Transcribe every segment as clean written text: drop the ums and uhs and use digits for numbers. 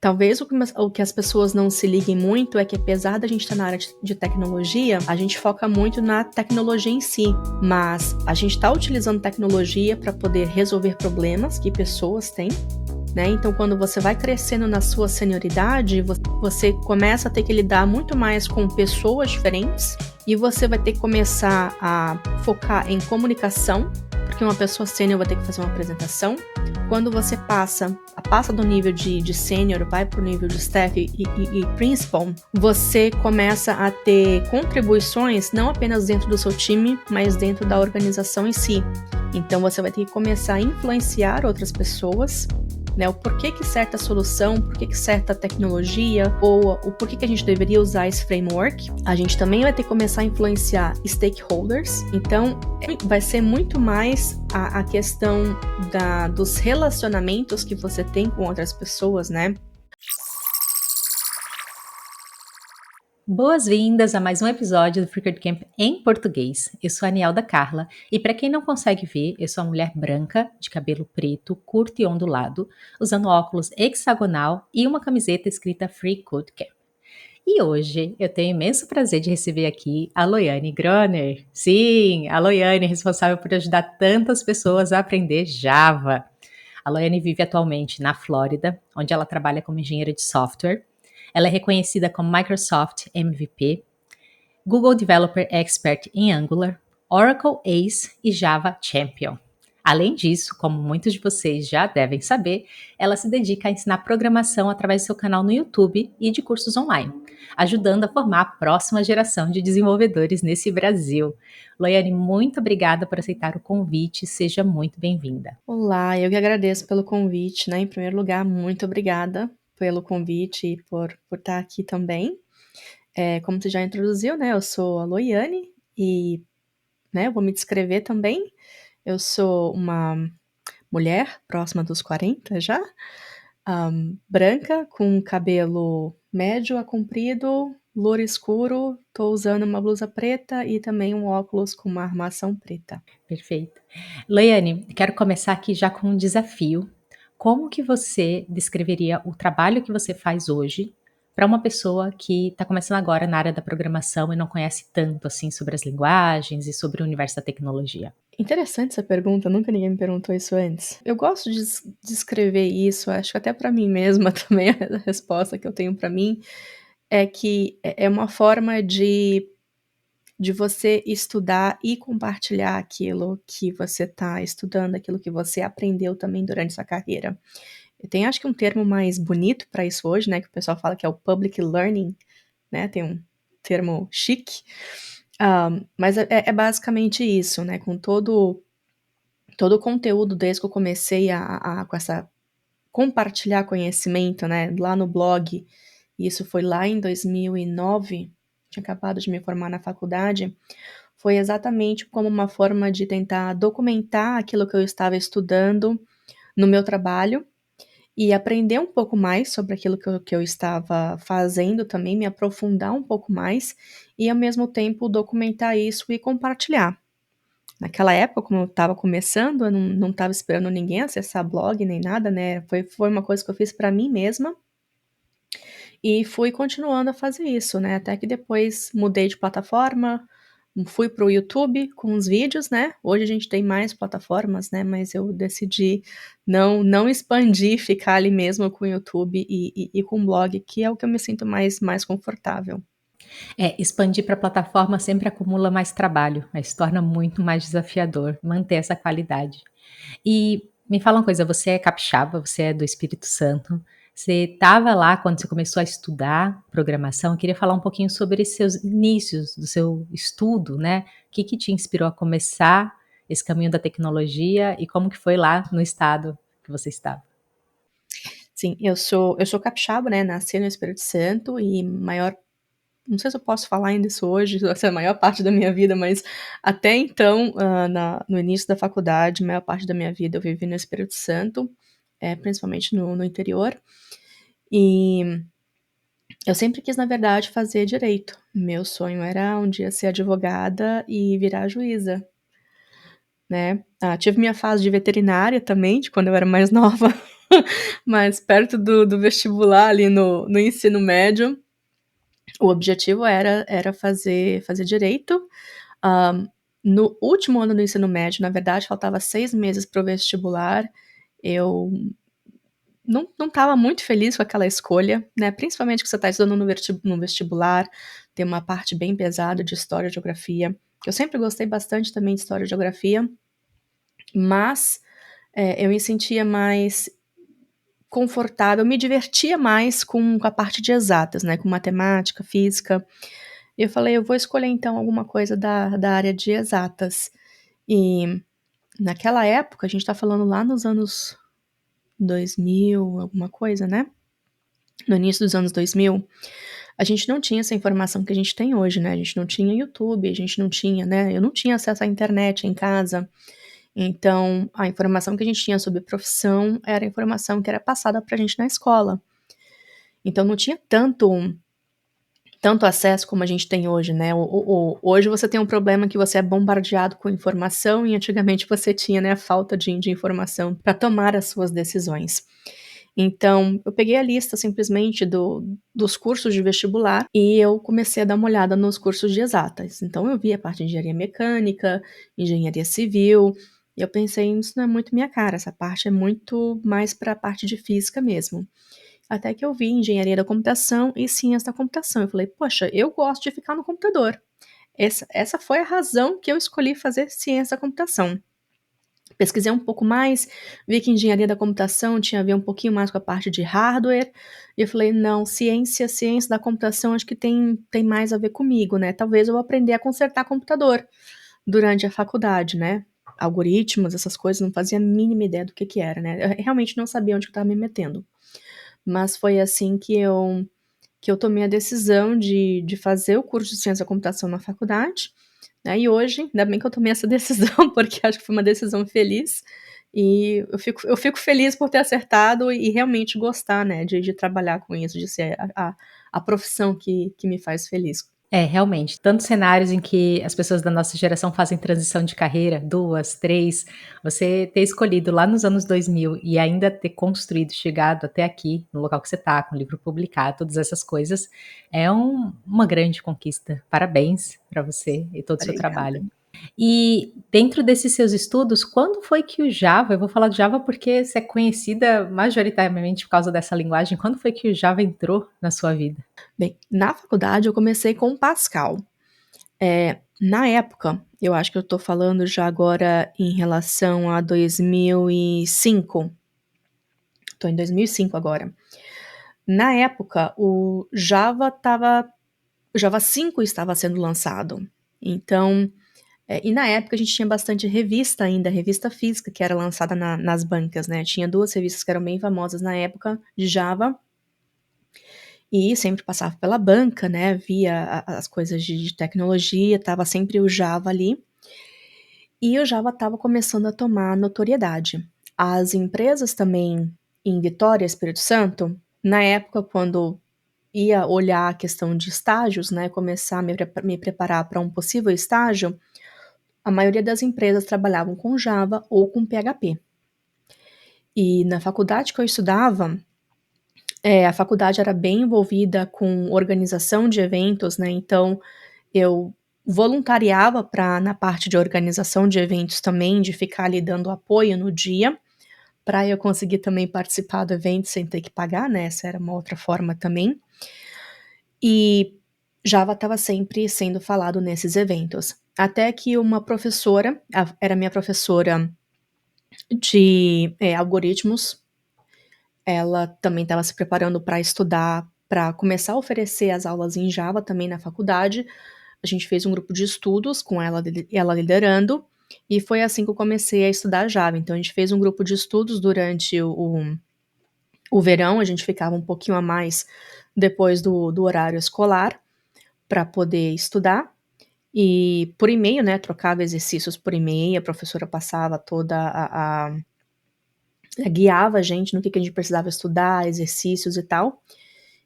Talvez o que as pessoas não se liguem muito é que, apesar da gente estar na área de tecnologia, a gente foca muito na tecnologia em si, mas a gente está utilizando tecnologia para poder resolver problemas que pessoas têm, né? Então, quando você vai crescendo na sua senioridade, você começa a ter que lidar muito mais com pessoas diferentes e você vai ter que começar a focar em comunicação, porque uma pessoa sênior vai ter que fazer uma apresentação. Quando você passa do nível de sênior, vai para o nível de staff e principal, você começa a ter contribuições não apenas dentro do seu time, mas dentro da organização em si. Então, você vai ter que começar a influenciar outras pessoas, né, o porquê que certa solução, porquê que certa tecnologia, ou o porquê que a gente deveria usar esse framework. A gente também vai ter que começar a influenciar stakeholders. Então, vai ser muito mais a questão dos relacionamentos que você tem com outras pessoas, né? Boas-vindas a mais um episódio do Freaker Camp em português. Eu sou a Anielda Carla e para quem não consegue ver, eu sou uma mulher branca, de cabelo preto, curto e ondulado, usando óculos hexagonal e uma camiseta escrita Free Code Camp. E hoje eu tenho o imenso prazer de receber aqui a Loiane Groner. Sim, a Loiane, responsável por ajudar tantas pessoas a aprender Java. A Loiane vive atualmente na Flórida, onde ela trabalha como engenheira de software. Ela é reconhecida como Microsoft MVP, Google Developer Expert em Angular, Oracle Ace e Java Champion. Além disso, como muitos de vocês já devem saber, ela se dedica a ensinar programação através do seu canal no YouTube e de cursos online, ajudando a formar a próxima geração de desenvolvedores nesse Brasil. Loiane, muito obrigada por aceitar o convite, seja muito bem-vinda. Olá, eu que agradeço pelo convite, né? Em primeiro lugar, muito obrigada pelo convite e por estar aqui também. Como você já introduziu, né? Eu sou a Loiane e, né, eu vou me descrever também. Eu sou uma mulher próxima dos 40 já, branca, com cabelo médio a comprido, louro escuro, tô usando uma blusa preta e também um óculos com uma armação preta. Perfeito. Loiane, quero começar aqui já com um desafio. Como que você descreveria o trabalho que você faz hoje para uma pessoa que está começando agora na área da programação e não conhece tanto assim sobre as linguagens e sobre o universo da tecnologia? Interessante essa pergunta, nunca ninguém me perguntou isso antes. Eu gosto de descrever isso, acho que até para mim mesma também a resposta que eu tenho para mim é que é uma forma de você estudar e compartilhar aquilo que você está estudando, aquilo que você aprendeu também durante sua carreira. Tem acho que um termo mais bonito para isso hoje, né, que o pessoal fala que é o public learning, né, tem um termo chique, mas é basicamente isso, né, com todo o conteúdo desde que eu comecei com essa compartilhar conhecimento, né, lá no blog, isso foi lá em 2009, tinha acabado de me formar na faculdade, foi exatamente como uma forma de tentar documentar aquilo que eu estava estudando no meu trabalho e aprender um pouco mais sobre aquilo que eu estava fazendo também, me aprofundar um pouco mais e, ao mesmo tempo, documentar isso e compartilhar. Naquela época, como eu estava começando, eu não estava esperando ninguém acessar blog nem nada, né? Foi uma coisa que eu fiz para mim mesma e fui continuando a fazer isso, né? Até que depois mudei de plataforma, fui para o YouTube com os vídeos, né? Hoje a gente tem mais plataformas, né? Mas eu decidi não expandir, ficar ali mesmo com o YouTube e com o blog, que é o que eu me sinto mais confortável. Expandir para a plataforma sempre acumula mais trabalho, mas se torna muito mais desafiador manter essa qualidade. E me fala uma coisa, você é capixaba, você é do Espírito Santo, você estava lá quando você começou a estudar programação, eu queria falar um pouquinho sobre esses seus inícios do seu estudo, né? O que que te inspirou a começar esse caminho da tecnologia e como que foi lá no estado que você estava? Sim, eu sou capixaba, né? Nasci no Espírito Santo e não sei se eu posso falar ainda isso hoje, essa é a maior parte da minha vida, mas até então, no início da faculdade, a maior parte da minha vida eu vivi no Espírito Santo, principalmente no interior, e eu sempre quis, na verdade, fazer direito. Meu sonho era um dia ser advogada e virar juíza, né? Tive minha fase de veterinária também, de quando eu era mais nova, mas perto do vestibular, ali no ensino médio, o objetivo era fazer direito. No último ano do ensino médio, na verdade, faltava 6 meses para o vestibular, eu não estava muito feliz com aquela escolha, né, principalmente que você está estudando no vestibular, tem uma parte bem pesada de história e geografia. Eu sempre gostei bastante também de história e geografia, mas, eu me sentia mais confortável, me divertia mais com a parte de exatas, né, com matemática, física. E eu falei: "Eu vou escolher então alguma coisa da área de exatas". E naquela época, a gente tá falando lá nos anos 2000, alguma coisa, né, no início dos anos 2000, a gente não tinha essa informação que a gente tem hoje, né, a gente não tinha YouTube, a gente não tinha, né, eu não tinha acesso à internet em casa, então a informação que a gente tinha sobre profissão era a informação que era passada pra gente na escola. Então não tinha tanto acesso como a gente tem hoje, né, hoje você tem um problema que você é bombardeado com informação e antigamente você tinha, né, a falta de informação para tomar as suas decisões. Então, eu peguei a lista simplesmente dos cursos de vestibular e eu comecei a dar uma olhada nos cursos de exatas. Então eu vi a parte de engenharia mecânica, engenharia civil, e eu pensei: "Isso não é muito minha cara, essa parte é muito mais para a parte de física mesmo". Até que eu vi engenharia da computação e ciência da computação, eu falei: "Poxa, eu gosto de ficar no computador". Essa foi a razão que eu escolhi fazer ciência da computação. Pesquisei um pouco mais, vi que engenharia da computação tinha a ver um pouquinho mais com a parte de hardware, e eu falei: "Não, ciência da computação acho que tem mais a ver comigo, né, talvez eu vou aprender a consertar computador durante a faculdade, né". Algoritmos, essas coisas, não fazia a mínima ideia do que era, né, eu realmente não sabia onde que eu estava me metendo. Mas foi assim que eu tomei a decisão de fazer o curso de ciência da computação na faculdade, né, e hoje, ainda bem que eu tomei essa decisão, porque acho que foi uma decisão feliz, e eu fico feliz por ter acertado e realmente gostar, né, de trabalhar com isso, de ser a profissão que me faz feliz. É, realmente, tantos cenários em que as pessoas da nossa geração fazem transição de carreira, 2, 3. Você ter escolhido lá nos anos 2000 e ainda ter construído, chegado até aqui, no local que você está, com o livro publicado, todas essas coisas, é uma grande conquista. Parabéns para você e todo o seu Obrigada. trabalho. E dentro desses seus estudos, quando foi que o Java, eu vou falar de Java porque você é conhecida majoritariamente por causa dessa linguagem, quando foi que o Java entrou na sua vida? Bem, na faculdade eu comecei com Pascal. Na época, eu acho que eu tô falando já agora em relação a 2005, tô em 2005 agora. Na época, o Java 5 estava sendo lançado, então, e na época a gente tinha bastante revista ainda, revista física que era lançada nas bancas, né, tinha 2 revistas que eram bem famosas na época de Java, e sempre passava pela banca, né, via as coisas de tecnologia, estava sempre o Java ali. E o Java estava começando a tomar notoriedade. As empresas também em Vitória, Espírito Santo, na época quando ia olhar a questão de estágios, né, começar a me preparar para um possível estágio, a maioria das empresas trabalhavam com Java ou com PHP. E na faculdade que eu estudava, a faculdade era bem envolvida com organização de eventos, né, então eu voluntariava na parte de organização de eventos também, de ficar ali dando apoio no dia, para eu conseguir também participar do evento sem ter que pagar, né, essa era uma outra forma também. E Java estava sempre sendo falado nesses eventos. Até que uma professora, era minha professora de, algoritmos, ela também estava se preparando para estudar, para começar a oferecer as aulas em Java também na faculdade. A gente fez um grupo de estudos com ela liderando, e foi assim que eu comecei a estudar Java. Então a gente fez um grupo de estudos durante o verão, a gente ficava um pouquinho a mais depois do horário escolar para poder estudar. E por e-mail, né, trocava exercícios por e-mail, a professora passava toda guiava a gente no que a gente precisava estudar, exercícios e tal.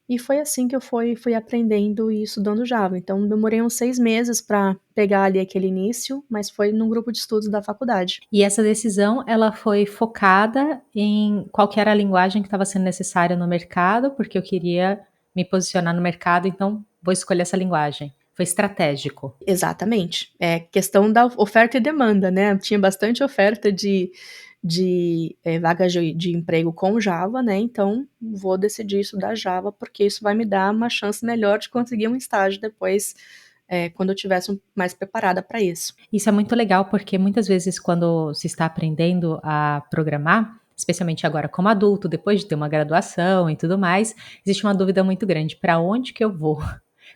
E foi assim que eu fui aprendendo e estudando Java. Então demorei uns 6 meses para pegar ali aquele início, mas foi num grupo de estudos da faculdade. E essa decisão, ela foi focada em qual que era a linguagem que estava sendo necessária no mercado, porque eu queria me posicionar no mercado, então vou escolher essa linguagem. Foi estratégico. Exatamente. É questão da oferta e demanda, né. Tinha bastante oferta vagas de emprego com Java, né, então vou decidir estudar Java, porque isso vai me dar uma chance melhor de conseguir um estágio depois, quando eu tivesse mais preparada para isso. Isso é muito legal, porque muitas vezes quando se está aprendendo a programar, especialmente agora como adulto, depois de ter uma graduação e tudo mais, existe uma dúvida muito grande: para onde que eu vou?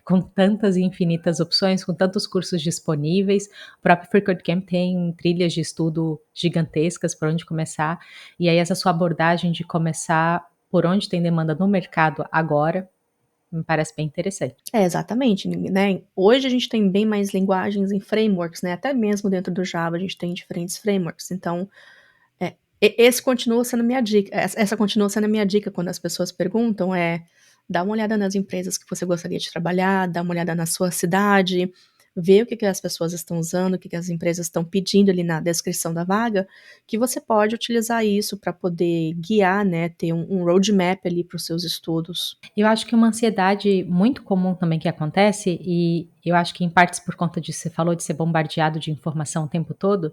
Com tantas e infinitas opções, com tantos cursos disponíveis, o próprio FreeCodeCamp tem trilhas de estudo gigantescas por onde começar, e aí essa sua abordagem de começar por onde tem demanda no mercado agora, me parece bem interessante. É, exatamente, né. Hoje a gente tem bem mais linguagens e frameworks, né, até mesmo dentro do Java a gente tem diferentes frameworks, então, esse continua sendo minha dica, essa continua sendo a minha dica quando as pessoas perguntam, dá uma olhada nas empresas que você gostaria de trabalhar, dá uma olhada na sua cidade, vê o que que as pessoas estão usando, o que que as empresas estão pedindo ali na descrição da vaga, que você pode utilizar isso para poder guiar, né, ter um roadmap ali para os seus estudos. Eu acho que uma ansiedade muito comum também que acontece, e eu acho que em partes por conta disso, você falou de ser bombardeado de informação o tempo todo,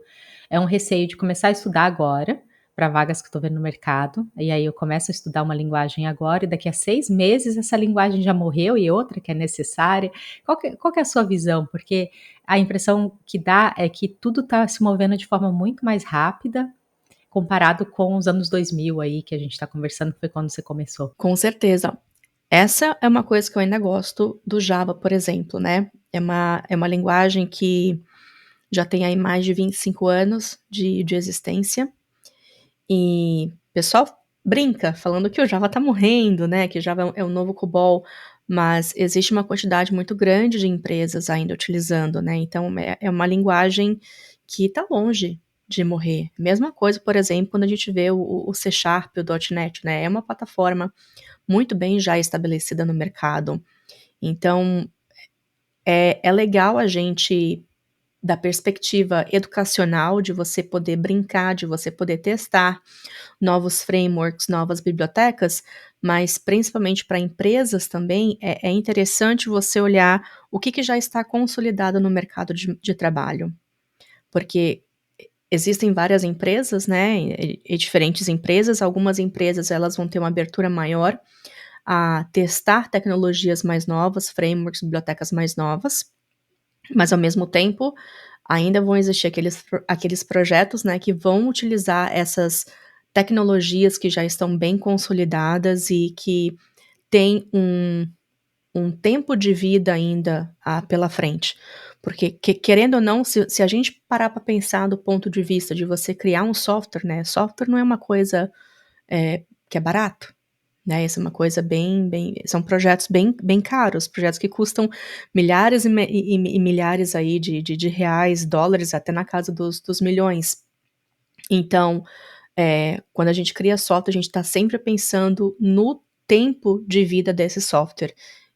é um receio de começar a estudar agora, para vagas que eu tô vendo no mercado, e aí eu começo a estudar uma linguagem agora e daqui a 6 meses essa linguagem já morreu e outra que é necessária. Qual que é a sua visão? Porque a impressão que dá é que tudo está se movendo de forma muito mais rápida, comparado com os anos 2000 aí que a gente está conversando, que foi quando você começou. Com certeza. Essa é uma coisa que eu ainda gosto do Java, por exemplo, né. É uma linguagem que já tem aí mais de 25 anos de existência, e o pessoal brinca falando que o Java tá morrendo, né, que o Java é o novo COBOL, mas existe uma quantidade muito grande de empresas ainda utilizando, né, então é uma linguagem que tá longe de morrer. Mesma coisa, por exemplo, quando a gente vê o C# e o .NET, né, é uma plataforma muito bem já estabelecida no mercado. Então, é legal a gente, da perspectiva educacional, de você poder brincar, de você poder testar novos frameworks, novas bibliotecas, mas principalmente para empresas também, é interessante você olhar o que que já está consolidado no mercado de trabalho. Porque existem várias empresas, né, e diferentes empresas, algumas empresas elas vão ter uma abertura maior a testar tecnologias mais novas, frameworks, bibliotecas mais novas, mas ao mesmo tempo ainda vão existir aqueles projetos, né, que vão utilizar essas tecnologias que já estão bem consolidadas e que têm um tempo de vida ainda, pela frente. Porque querendo ou não, se a gente parar para pensar do ponto de vista de você criar um software, né, software não é uma coisa, que é barato. Né, isso é uma coisa bem são projetos bem caros, projetos que custam milhares e milhares aí de reais, dólares, até na casa dos milhões. Então, quando a gente cria software, a gente está sempre pensando no tempo de vida desse software,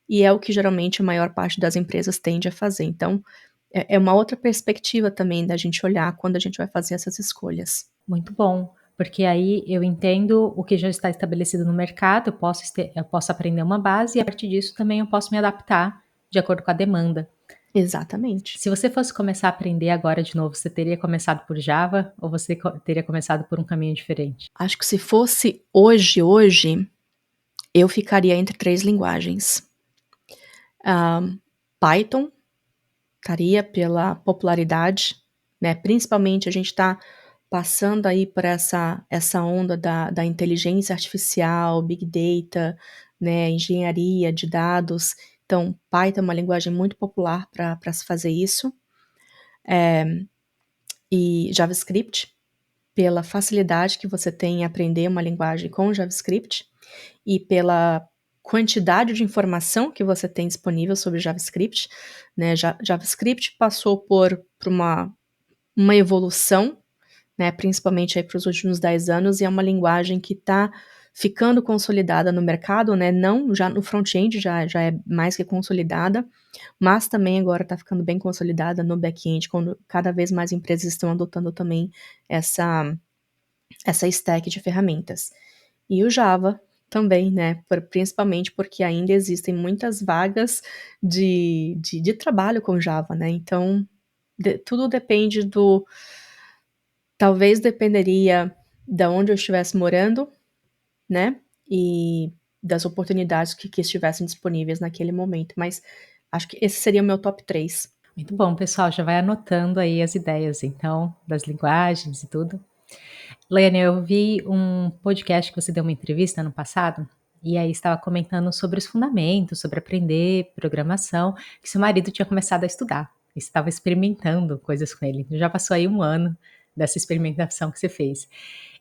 e é o que geralmente a maior parte das empresas tende a fazer. Então, é uma outra perspectiva também da gente olhar quando a gente vai fazer essas escolhas. Muito bom, porque aí eu entendo o que já está estabelecido no mercado, eu posso aprender uma base e a partir disso também eu posso me adaptar de acordo com a demanda. Exatamente. Se você fosse começar a aprender agora de novo, você teria começado por Java ou você teria começado por um caminho diferente? Acho que se fosse hoje, eu ficaria entre 3 linguagens. Python, estaria pela popularidade, né, principalmente a gente está passando aí por essa onda da inteligência artificial, big data, né, engenharia de dados, então Python é uma linguagem muito popular para se fazer isso, e JavaScript, pela facilidade que você tem em aprender uma linguagem com JavaScript, e pela quantidade de informação que você tem disponível sobre JavaScript, né, JavaScript passou por uma evolução, né, principalmente aí para os últimos 10 anos, e é uma linguagem que está ficando consolidada no mercado, né, não já no front-end já é mais que consolidada, mas também agora está ficando bem consolidada no back-end, quando cada vez mais empresas estão adotando também essa stack de ferramentas. E o Java também, né, principalmente porque ainda existem muitas vagas de trabalho com Java, né, então tudo depende talvez dependeria da onde eu estivesse morando, né, e das oportunidades que estivessem disponíveis naquele momento, mas acho que esse seria o meu top 3. Muito bom, pessoal, já vai anotando aí as ideias, então, das linguagens e tudo. Laiane, eu vi um podcast que você deu uma entrevista no passado, e aí estava comentando sobre os fundamentos, sobre aprender programação, que seu marido tinha começado a estudar, e estava experimentando coisas com ele. Já passou aí 1 ano dessa experimentação que você fez.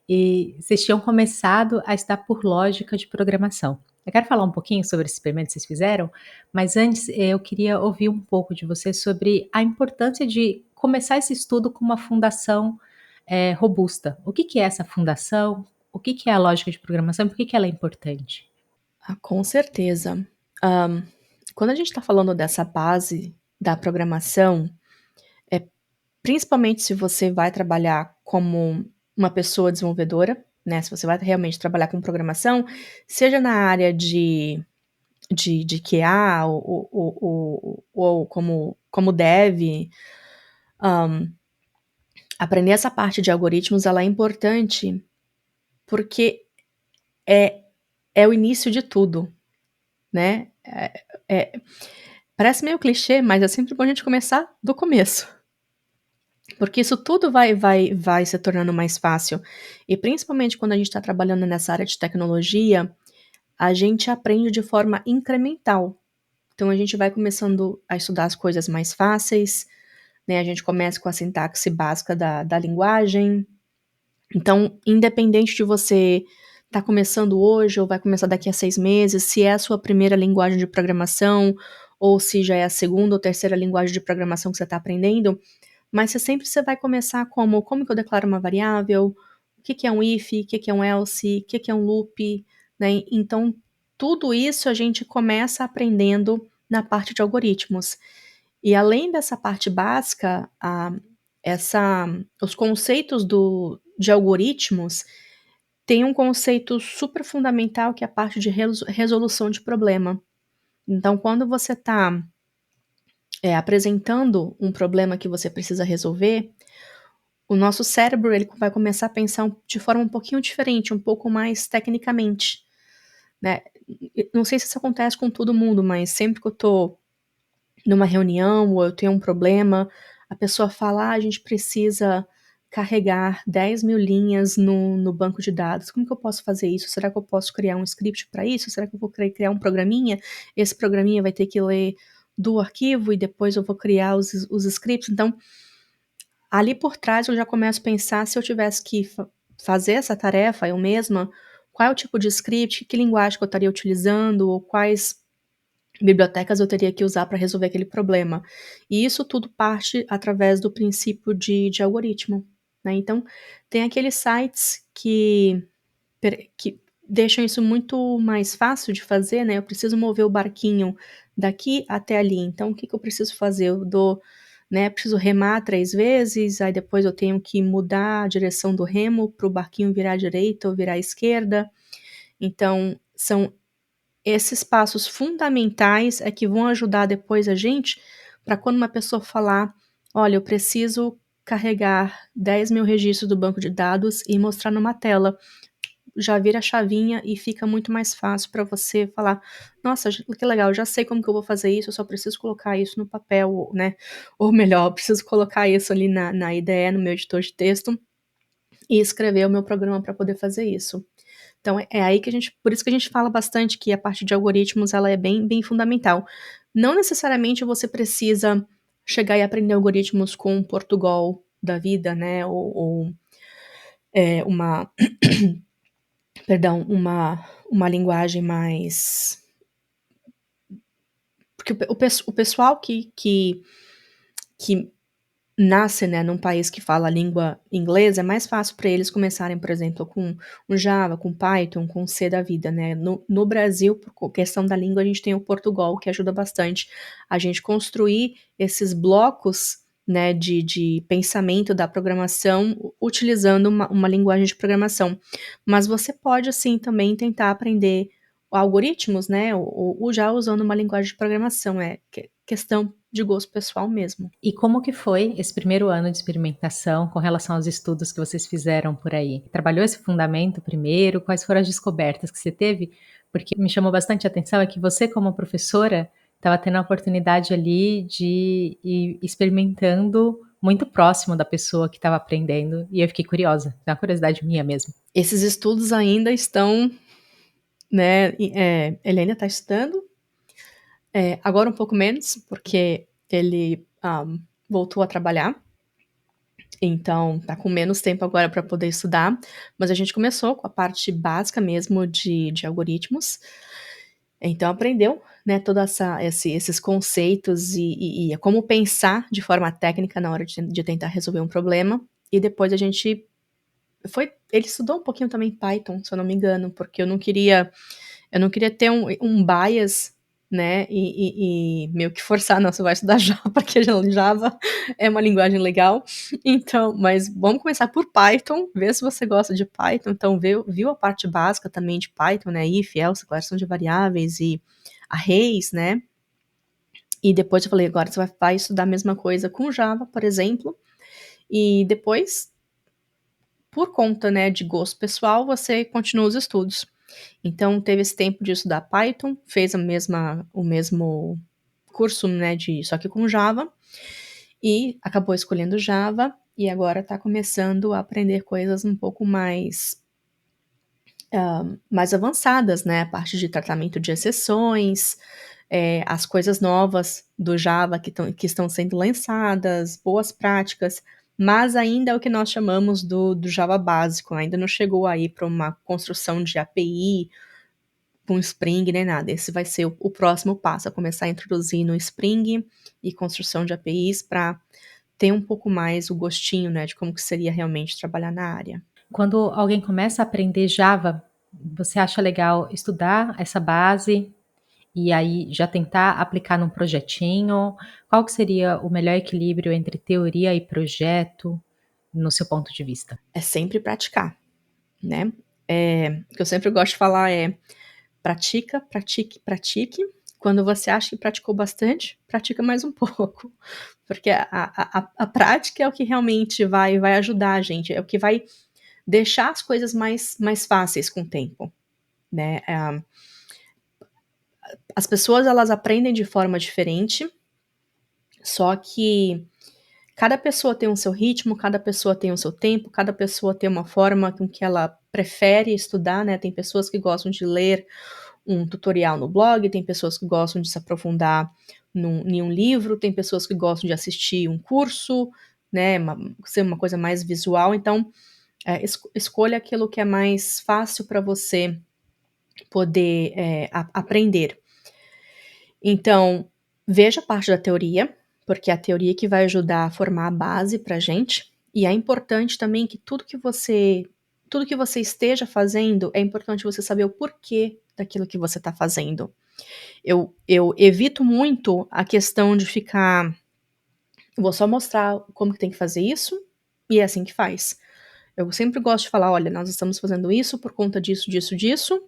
E vocês tinham começado a estudar por lógica de programação. Eu quero falar um pouquinho sobre esse experimento que vocês fizeram, mas antes eu queria ouvir um pouco de você sobre a importância de começar esse estudo com uma fundação robusta. O que que é essa fundação? O que que é a lógica de programação? Por que que ela é importante? Ah, com certeza. Hã, quando a gente está falando dessa base da programação, principalmente se você vai trabalhar como uma pessoa desenvolvedora, né, se você vai realmente trabalhar com programação, seja na área de QA ou como dev, hã, aprender essa parte de algoritmos, ela é importante, porque é é o início de tudo, né. Parece meio clichê, mas é sempre bom a gente começar do começo, porque isso tudo vai se tornando mais fácil. E principalmente quando a gente está trabalhando nessa área de tecnologia, a gente aprende de forma incremental. Então a gente vai começando a estudar as coisas mais fáceis, né, a gente começa com a sintaxe básica da linguagem. Então, independente de você estar começando hoje ou vai começar daqui a 6 meses, se é a sua primeira linguagem de programação ou se já é a segunda ou terceira linguagem de programação que você está aprendendo, mas você vai começar como que eu declaro uma variável, o que que é um if, o que que é um else, o que que é um loop, né. Então, tudo isso a gente começa aprendendo na parte de algoritmos. E além dessa parte básica, essa os conceitos de algoritmos têm um conceito super fundamental que é a parte de resolução de problema. Então quando você está apresentando um problema que você precisa resolver, o nosso cérebro ele vai começar a pensar de forma um pouquinho diferente, um pouco mais tecnicamente, né. Não sei se isso acontece com todo mundo, mas sempre que eu estou numa reunião ou eu tenho um problema, a pessoa fala: "Ah, a gente precisa carregar 10.000 linhas no banco de dados. Como que eu posso fazer isso? Será que eu posso criar um script para isso? Será que eu vou criar um programinha? Esse programinha vai ter que ler do arquivo e depois eu vou criar os scripts". Então, ali por trás eu já começo a pensar se eu tivesse que fazer essa tarefa eu mesma, qual é o tipo de script, que linguagem que eu estaria utilizando ou quais bibliotecas eu teria que usar para resolver aquele problema. E isso tudo parte através do princípio de algoritmo, né. Então, tem aqueles sites que deixam isso muito mais fácil de fazer, né, eu preciso mover o barquinho daqui até ali, então o que que eu preciso fazer? Eu dou né, preciso remar 3 vezes, aí depois eu tenho que mudar a direção do remo para o barquinho virar à direita ou virar à esquerda. Então, são esses passos fundamentais é que vão ajudar depois a gente, para quando uma pessoa falar: "Olha, eu preciso carregar 10.000 registros do banco de dados e mostrar numa tela", já vira a chavinha e fica muito mais fácil para você falar: "Nossa, que legal, já sei como que eu vou fazer isso, eu só preciso colocar isso no papel", né, ou melhor, eu preciso colocar isso ali na IDE, no meu editor de texto, e escrever o meu programa para poder fazer isso. Então é aí que a gente por isso que a gente fala bastante que a parte de algoritmos ela é bem fundamental. Não necessariamente você precisa chegar e aprender algoritmos com Portugal da vida, né, ou, uma perdão, uma linguagem mais porque o pessoal que nasce, né, num país que fala a língua inglesa, é mais fácil para eles começarem, por exemplo, com um Java, com Python, com C da vida, né. No Brasil, por questão da língua, a gente tem o Portugal, que ajuda bastante a gente construir esses blocos, né, de pensamento da programação utilizando uma linguagem de programação. Mas você pode, assim, também tentar aprender algoritmos, né, ou já usando uma linguagem de programação, é questão de gosto pessoal mesmo. E como que foi esse primeiro ano de experimentação com relação aos estudos que vocês fizeram por aí? Trabalhou esse fundamento primeiro? Quais foram as descobertas que você teve? Porque me chamou bastante a atenção é que você, como professora, estava tendo a oportunidade ali de ir experimentando muito próximo da pessoa que estava aprendendo, e eu fiquei curiosa, é uma curiosidade minha mesmo. Esses estudos ainda estão, né, ele ainda está estudando, agora um pouco menos, porque ele voltou a trabalhar, então tá com menos tempo agora para poder estudar, mas a gente começou com a parte básica mesmo de algoritmos, então aprendeu, né, toda esses conceitos e como pensar de forma técnica na hora de tentar resolver um problema, e depois a gente ele estudou um pouquinho também Python, se eu não me engano, porque eu não queria ter um bias, né, e meio que forçar, não, você vai estudar Java, porque Java é uma linguagem legal, então, mas vamos começar por Python, ver se você gosta de Python, então viu a parte básica também de Python, né, if, else, declaração de variáveis e arrays, né, e depois eu falei, agora você vai estudar a mesma coisa com Java, por exemplo, e depois, por conta, né, de gosto pessoal, você continua os estudos. Então teve esse tempo de estudar Python, fez o mesmo curso, né, só que com Java, e acabou escolhendo Java, e agora está começando a aprender coisas um pouco mais avançadas, né, a parte de tratamento de exceções, as coisas novas do Java que estão sendo lançadas, boas práticas, mas ainda é o que nós chamamos do Java básico, ainda não chegou aí para uma construção de API, com Spring nem nada. Esse vai ser o próximo passo, a começar a introduzir no Spring e construção de APIs para ter um pouco mais o gostinho, né, de como que seria realmente trabalhar na área. Quando alguém começa a aprender Java, você acha legal estudar essa base e aí já tentar aplicar num projetinho? Qual que seria o melhor equilíbrio entre teoria e projeto, no seu ponto de vista? É sempre praticar, né. O que eu sempre gosto de falar é: pratica, pratique, pratique. Quando você acha que praticou bastante, pratica mais um pouco, porque a prática é o que realmente vai ajudar a gente, é o que vai deixar as coisas mais fáceis com o tempo, né. As pessoas elas aprendem de forma diferente, só que cada pessoa tem o seu ritmo, cada pessoa tem o seu tempo, cada pessoa tem uma forma com que ela prefere estudar, né. Tem pessoas que gostam de ler um tutorial no blog, tem pessoas que gostam de se aprofundar em um livro, tem pessoas que gostam de assistir um curso, né, ser uma coisa mais visual, então, escolha aquilo que é mais fácil para você poder, aprender. Então, veja a parte da teoria, porque é a teoria que vai ajudar a formar a base pra gente, e é importante também que tudo que você esteja fazendo, é importante você saber o porquê daquilo que você está fazendo. Eu evito muito a questão de ficar: "Vou só mostrar como que tem que fazer isso, e é assim que faz". Eu sempre gosto de falar: "Olha, nós estamos fazendo isso por conta disso, disso, disso",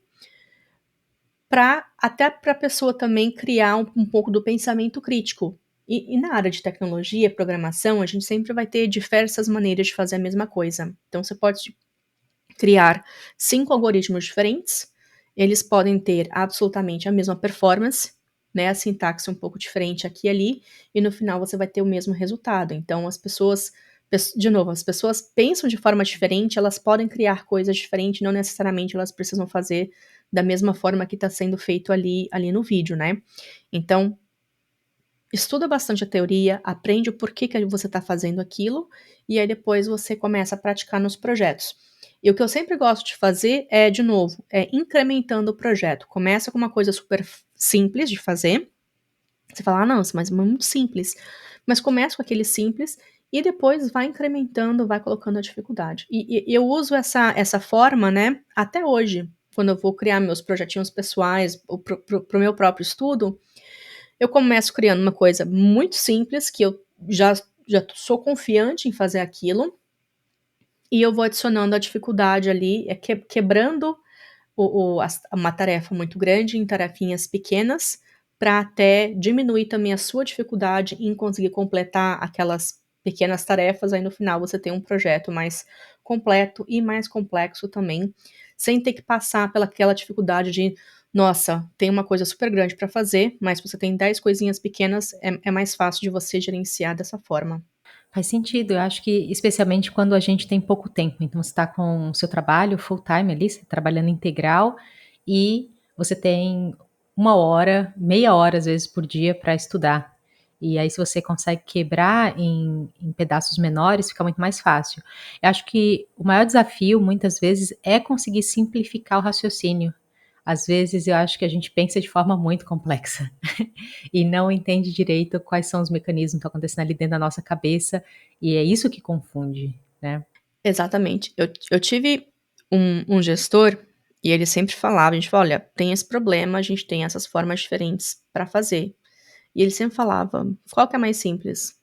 até para a pessoa também criar um pouco do pensamento crítico. E na área de tecnologia, programação, a gente sempre vai ter diversas maneiras de fazer a mesma coisa. Então você pode criar 5 algoritmos diferentes, eles podem ter absolutamente a mesma performance, né, a sintaxe um pouco diferente aqui e ali, e no final você vai ter o mesmo resultado. Então de novo, as pessoas pensam de forma diferente, elas podem criar coisas diferentes, não necessariamente elas precisam fazer da mesma forma que está sendo feito ali no vídeo, né. Então, estuda bastante a teoria, aprende o porquê que você está fazendo aquilo, e aí depois você começa a praticar nos projetos. E o que eu sempre gosto de fazer é, de novo, incrementando o projeto. Começa com uma coisa super simples de fazer, você fala: "Ah, não, mas é muito simples", mas começa com aquele simples, e depois vai incrementando, vai colocando a dificuldade. E eu uso essa forma, né, até hoje, quando eu vou criar meus projetinhos pessoais pro meu próprio estudo, eu começo criando uma coisa muito simples, que eu já sou confiante em fazer aquilo, e eu vou adicionando a dificuldade ali, quebrando uma tarefa muito grande em tarefinhas pequenas, para até diminuir também a sua dificuldade em conseguir completar aquelas pequenas tarefas, aí no final você tem um projeto mais completo e mais complexo também, sem ter que passar pelaquela dificuldade de, nossa, tem uma coisa super grande para fazer, mas você tem 10 coisinhas pequenas, é mais fácil de você gerenciar dessa forma. Faz sentido, eu acho que especialmente quando a gente tem pouco tempo, então você está com o seu trabalho full time ali, você tá trabalhando integral e você tem 1 hora, meia hora às vezes por dia para estudar. E aí se você consegue quebrar em pedaços menores, fica muito mais fácil. Eu acho que o maior desafio muitas vezes é conseguir simplificar o raciocínio. Às vezes eu acho que a gente pensa de forma muito complexa e não entende direito quais são os mecanismos que estão acontecendo ali dentro da nossa cabeça, e é isso que confunde, né. Exatamente. Eu tive um gestor e ele sempre falava, a gente falava: "Olha, tem esse problema, a gente tem essas formas diferentes para fazer". E ele sempre falava: "Qual que é mais simples?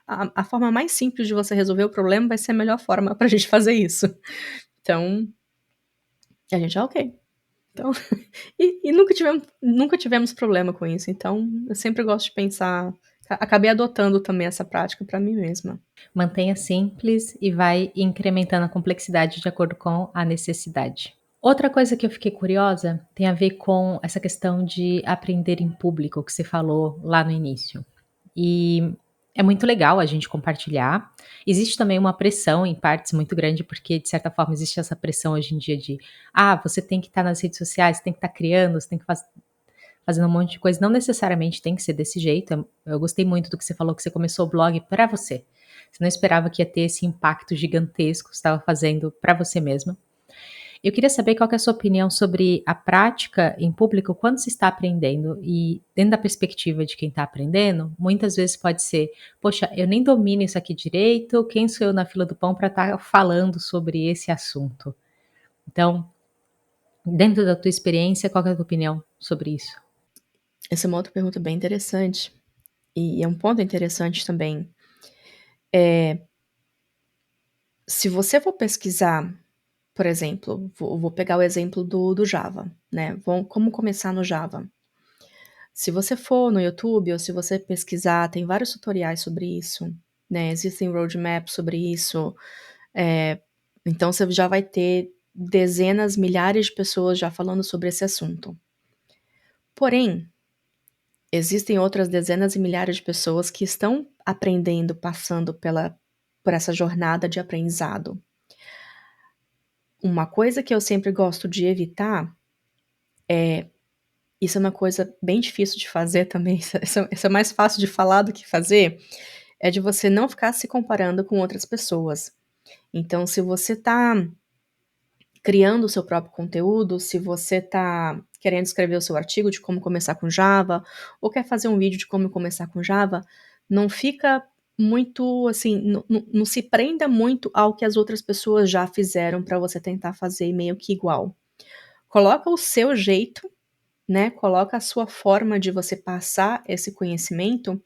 A forma mais simples de você resolver o problema vai ser a melhor forma pra gente fazer isso". Então, a gente: "Ah, ok". Então e nunca tivemos problema com isso, então eu sempre gosto de pensar, acabei adotando também essa prática pra mim mesma. Mantenha simples e vai incrementando a complexidade de acordo com a necessidade. Outra coisa que eu fiquei curiosa tem a ver com essa questão de aprender em público que você falou lá no início. E é muito legal a gente compartilhar. Existe também uma pressão em partes muito grande, porque de certa forma existe essa pressão hoje em dia de, ah, você tem que estar nas redes sociais, você tem que estar criando, você tem que fazendo um monte de coisa. Não necessariamente tem que ser desse jeito. Eu gostei muito do que você falou, que você começou o blog para você. Você não esperava que ia ter esse impacto gigantesco, você estava fazendo para você mesma. Eu queria saber qual que é a sua opinião sobre a prática em público quando se está aprendendo e dentro da perspectiva de quem está aprendendo, muitas vezes pode ser, poxa, eu nem domino isso aqui direito, quem sou eu na fila do pão para estar falando sobre esse assunto? Então, dentro da tua experiência, qual que é a tua opinião sobre isso? Essa é uma outra pergunta bem interessante, e é um ponto interessante também. Se você for pesquisar, por exemplo, vou pegar o exemplo do Java, né, como começar no Java. Se você for no YouTube ou se você pesquisar, tem vários tutoriais sobre isso, né, existem roadmaps sobre isso, eh, então você já vai ter dezenas, milhares de pessoas já falando sobre esse assunto. Porém, existem outras dezenas e milhares de pessoas que estão aprendendo, passando por essa jornada de aprendizado. Uma coisa que eu sempre gosto de evitar, isso é uma coisa bem difícil de fazer também, isso é mais fácil de falar do que fazer, é de você não ficar se comparando com outras pessoas. Então, se você tá criando o seu próprio conteúdo, se você tá querendo escrever o seu artigo de como começar com Java, ou quer fazer um vídeo de como começar com Java, não fica muito assim, não se prenda muito ao que as outras pessoas já fizeram para você tentar fazer meio que igual. Coloca o seu jeito, né, coloca a sua forma de você passar esse conhecimento,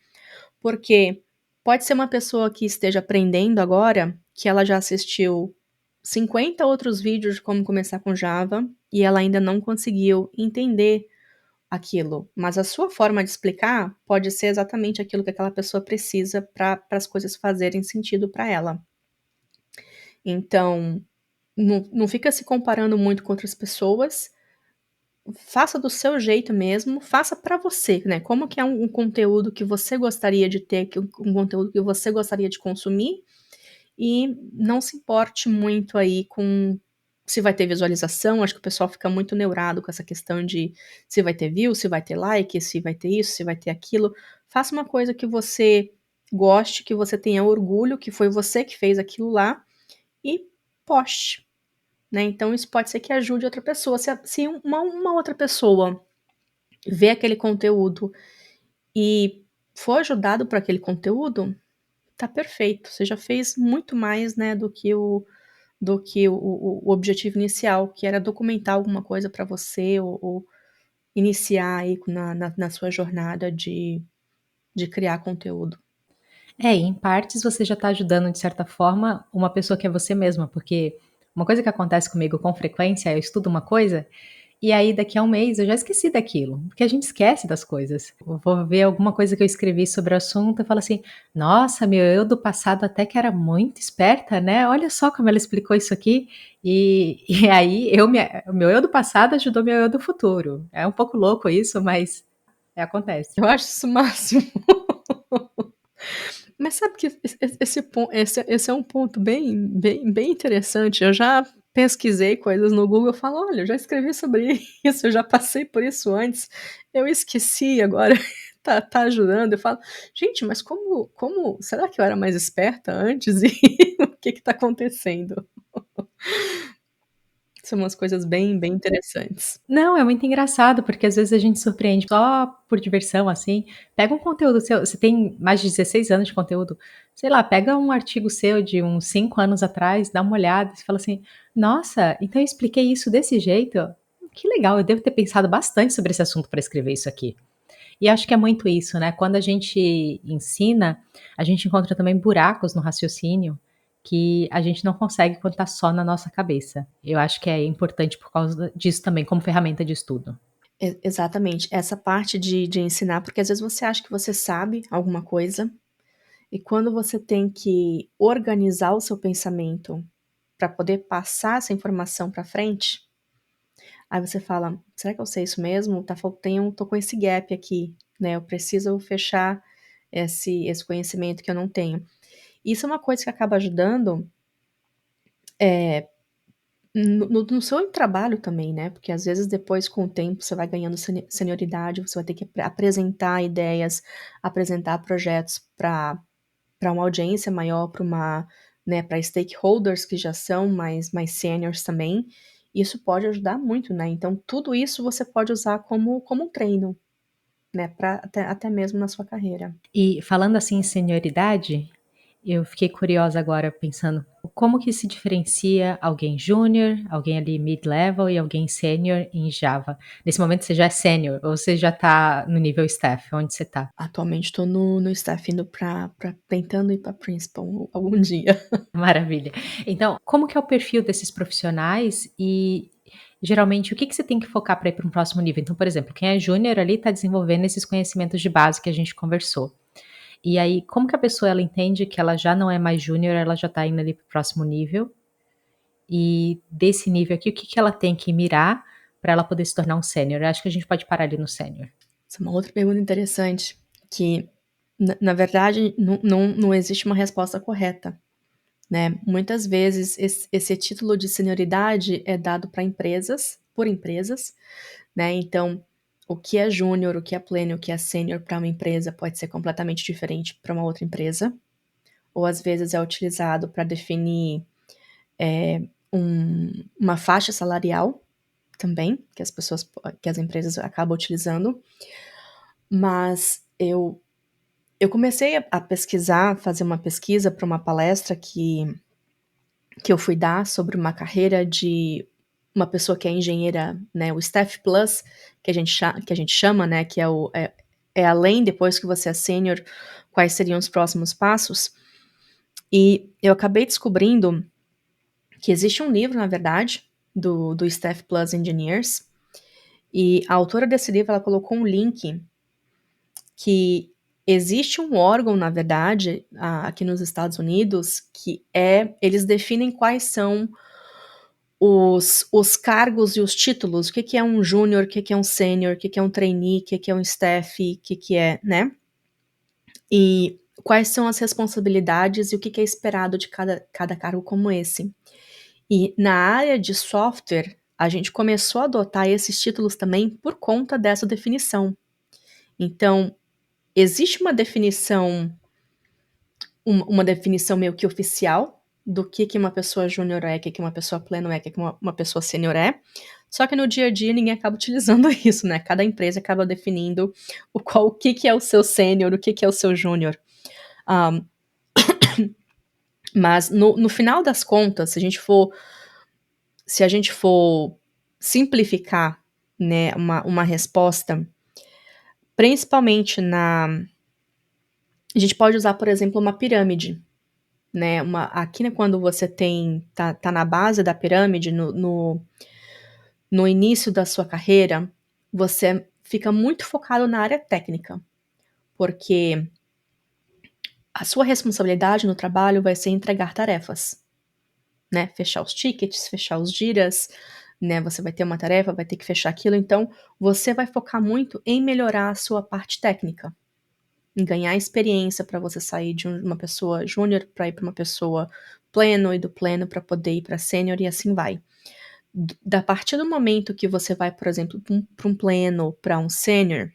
porque pode ser uma pessoa que esteja aprendendo agora, que ela já assistiu 50 outros vídeos de como começar com Java, e ela ainda não conseguiu entender aquilo, mas a sua forma de explicar pode ser exatamente aquilo que aquela pessoa precisa para as coisas fazerem sentido para ela. Então, não fica se comparando muito com outras pessoas, faça do seu jeito mesmo, faça para você, né, como que é um conteúdo que você gostaria de ter, um conteúdo que você gostaria de consumir, e não se importe muito aí com se vai ter visualização, acho que o pessoal fica muito neurado com essa questão de se vai ter view, se vai ter like, se vai ter isso, se vai ter aquilo. Faça uma coisa que você goste, que você tenha orgulho, que foi você que fez aquilo lá, e poste, né. Então isso pode ser que ajude outra pessoa. Se uma outra pessoa vê aquele conteúdo e for ajudado por aquele conteúdo, tá perfeito, você já fez muito mais, né, do que o objetivo inicial, que era documentar alguma coisa para você ou iniciar aí na sua jornada de criar conteúdo. É, e em partes você já está ajudando, de certa forma, uma pessoa que é você mesma, porque uma coisa que acontece comigo com frequência é eu estudo uma coisa, e aí daqui a um mês eu já esqueci daquilo, porque a gente esquece das coisas. Eu vou ver alguma coisa que eu escrevi sobre o assunto e falo assim: "Nossa, meu eu do passado até que era muito esperta, né, olha só como ela explicou isso aqui", e aí o meu eu do passado ajudou meu eu do futuro. É um pouco louco isso, mas acontece. Eu acho isso o máximo. Mas sabe que esse é um ponto bem interessante, eu já pesquisei coisas no Google, eu falo: "Olha, eu já escrevi sobre isso, eu já passei por isso antes, eu esqueci, agora tá ajudando", eu falo: "Gente, mas como será que eu era mais esperta antes e o que que tá acontecendo?". São umas coisas bem interessantes. Não, é muito engraçado, porque às vezes a gente surpreende só por diversão, assim. Pega um conteúdo seu, você tem mais de 16 anos de conteúdo, sei lá, pega um artigo seu de uns 5 anos atrás, dá uma olhada e fala assim: "Nossa, então eu expliquei isso desse jeito? Que legal, eu devo ter pensado bastante sobre esse assunto para escrever isso aqui". E acho que é muito isso, né, quando a gente ensina, a gente encontra também buracos no raciocínio, que a gente não consegue quando tá só na nossa cabeça. Eu acho que é importante por causa disso também, como ferramenta de estudo. Exatamente, essa parte de ensinar, porque às vezes você acha que você sabe alguma coisa, e quando você tem que organizar o seu pensamento para poder passar essa informação para frente, aí você fala: "Será que eu sei isso mesmo? Tô com esse gap aqui, né, eu preciso fechar esse conhecimento que eu não tenho". Isso é uma coisa que acaba ajudando, eh, no seu trabalho também, né, porque às vezes depois com o tempo você vai ganhando senioridade, você vai ter que apresentar ideias, apresentar projetos para uma audiência maior, para uma, né, para stakeholders que já são mais seniors também, isso pode ajudar muito, né, então tudo isso você pode usar como um treino, né, para até mesmo na sua carreira. E falando assim em senioridade, eu fiquei curiosa agora pensando, como que se diferencia alguém júnior, alguém ali mid-level e alguém sênior em Java? Nesse momento você já é sênior ou você já tá no nível staff? Onde você tá? Atualmente estou no staff indo para tentando ir para principal algum dia. Maravilha. Então, como que é o perfil desses profissionais e, geralmente, o que que você tem que focar para ir para um próximo nível? Então, por exemplo, quem é júnior ali está desenvolvendo esses conhecimentos de base que a gente conversou. E aí, como que a pessoa ela entende que ela já não é mais júnior, ela já está indo ali para o próximo nível? E desse nível aqui, o que que ela tem que mirar para ela poder se tornar um sênior? Eu acho que a gente pode parar ali no sênior. Essa é uma outra pergunta interessante, que na verdade não existe uma resposta correta, né. Muitas vezes esse título de senioridade é dado para empresas, por empresas, né, então o que é júnior, o que é pleno, o que é sênior para uma empresa pode ser completamente diferente para uma outra empresa, ou às vezes é utilizado para definir, uma faixa salarial também, que as empresas acabam utilizando, mas eu comecei a pesquisar, fazer uma pesquisa para uma palestra que eu fui dar sobre uma carreira de uma pessoa que é engenheira, né, o Staff Plus, que a gente chama, né, que é além depois que você é sênior, quais seriam os próximos passos. E eu acabei descobrindo que existe um livro, na verdade, do Staff Plus Engineers, e a autora desse livro, ela colocou um link que existe um órgão, na verdade, aqui nos Estados Unidos, eles definem quais são os cargos e os títulos, o que que é um júnior, o que que é um sênior, o que que é um trainee, o que que é um staff, o que que é, né, e quais são as responsabilidades e o que que é esperado de cada cargo como esse. E na área de software, a gente começou a adotar esses títulos também por conta dessa definição. Então, existe uma definição meio que oficial do que uma pessoa júnior é, que uma pessoa pleno é, que uma pessoa sênior é, só que no dia a dia ninguém acaba utilizando isso, né, cada empresa acaba definindo o que é o seu sênior, o que é o seu júnior. Hã, Mas no final das contas, se a gente for simplificar, né, uma resposta, principalmente a gente pode usar, por exemplo, uma pirâmide, né, aqui, né, quando você tá na base da pirâmide, no início da sua carreira, você fica muito focado na área técnica, porque a sua responsabilidade no trabalho vai ser entregar tarefas, né, fechar os tickets, fechar os giras, né, você vai ter uma tarefa, vai ter que fechar aquilo, então você vai focar muito em melhorar a sua parte técnica, em ganhar experiência para você sair de uma pessoa júnior para ir para uma pessoa pleno e do pleno para poder ir para sênior e assim vai. Da partir do momento que você vai, por exemplo, para um pleno, para um sênior,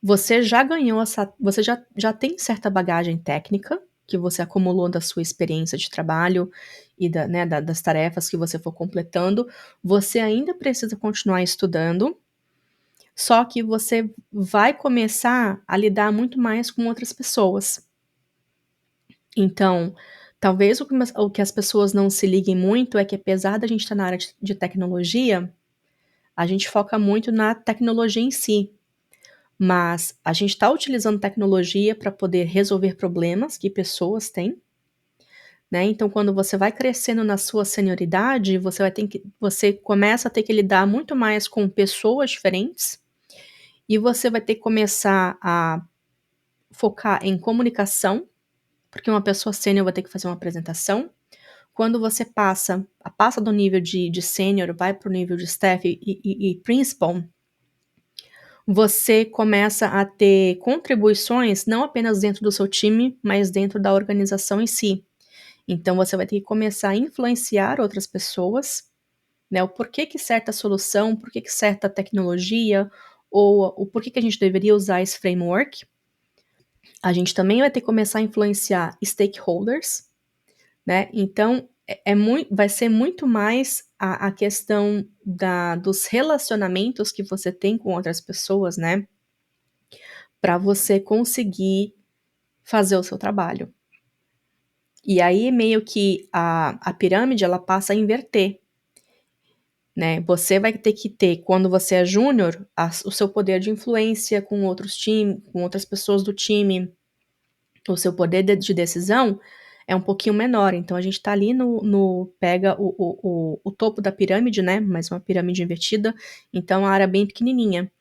você já ganhou você já tem certa bagagem técnica que você acumulou da sua experiência de trabalho e das tarefas que você for completando. Você ainda precisa continuar estudando, só que você vai começar a lidar muito mais com outras pessoas. Então, talvez o que as pessoas não se liguem muito é que, apesar da gente estar na área de tecnologia, a gente foca muito na tecnologia em si. Mas a gente está utilizando tecnologia para poder resolver problemas que pessoas têm, né? Então, quando você vai crescendo na sua senioridade, você começa a ter que lidar muito mais com pessoas diferentes e você vai ter que começar a focar em comunicação, porque uma pessoa sênior vai ter que fazer uma apresentação. Quando você passa do nível de sênior, vai para o nível de staff e principal, você começa a ter contribuições não apenas dentro do seu time, mas dentro da organização em si. Então você vai ter que começar a influenciar outras pessoas, né? O porquê que certa solução, porquê que certa tecnologia, ou o porquê que a gente deveria usar esse framework. A gente também vai ter que começar a influenciar stakeholders, né? Então vai ser muito mais a questão dos relacionamentos que você tem com outras pessoas, né? Para você conseguir fazer o seu trabalho. E aí meio que a pirâmide ela passa a inverter, né? Você vai ter que ter, quando você é júnior, o seu poder de influência com outros times, com outras pessoas do time, o seu poder de decisão é um pouquinho menor. Então a gente tá ali pega o topo da pirâmide, né? Mas uma pirâmide invertida, então a área bem pequenininha.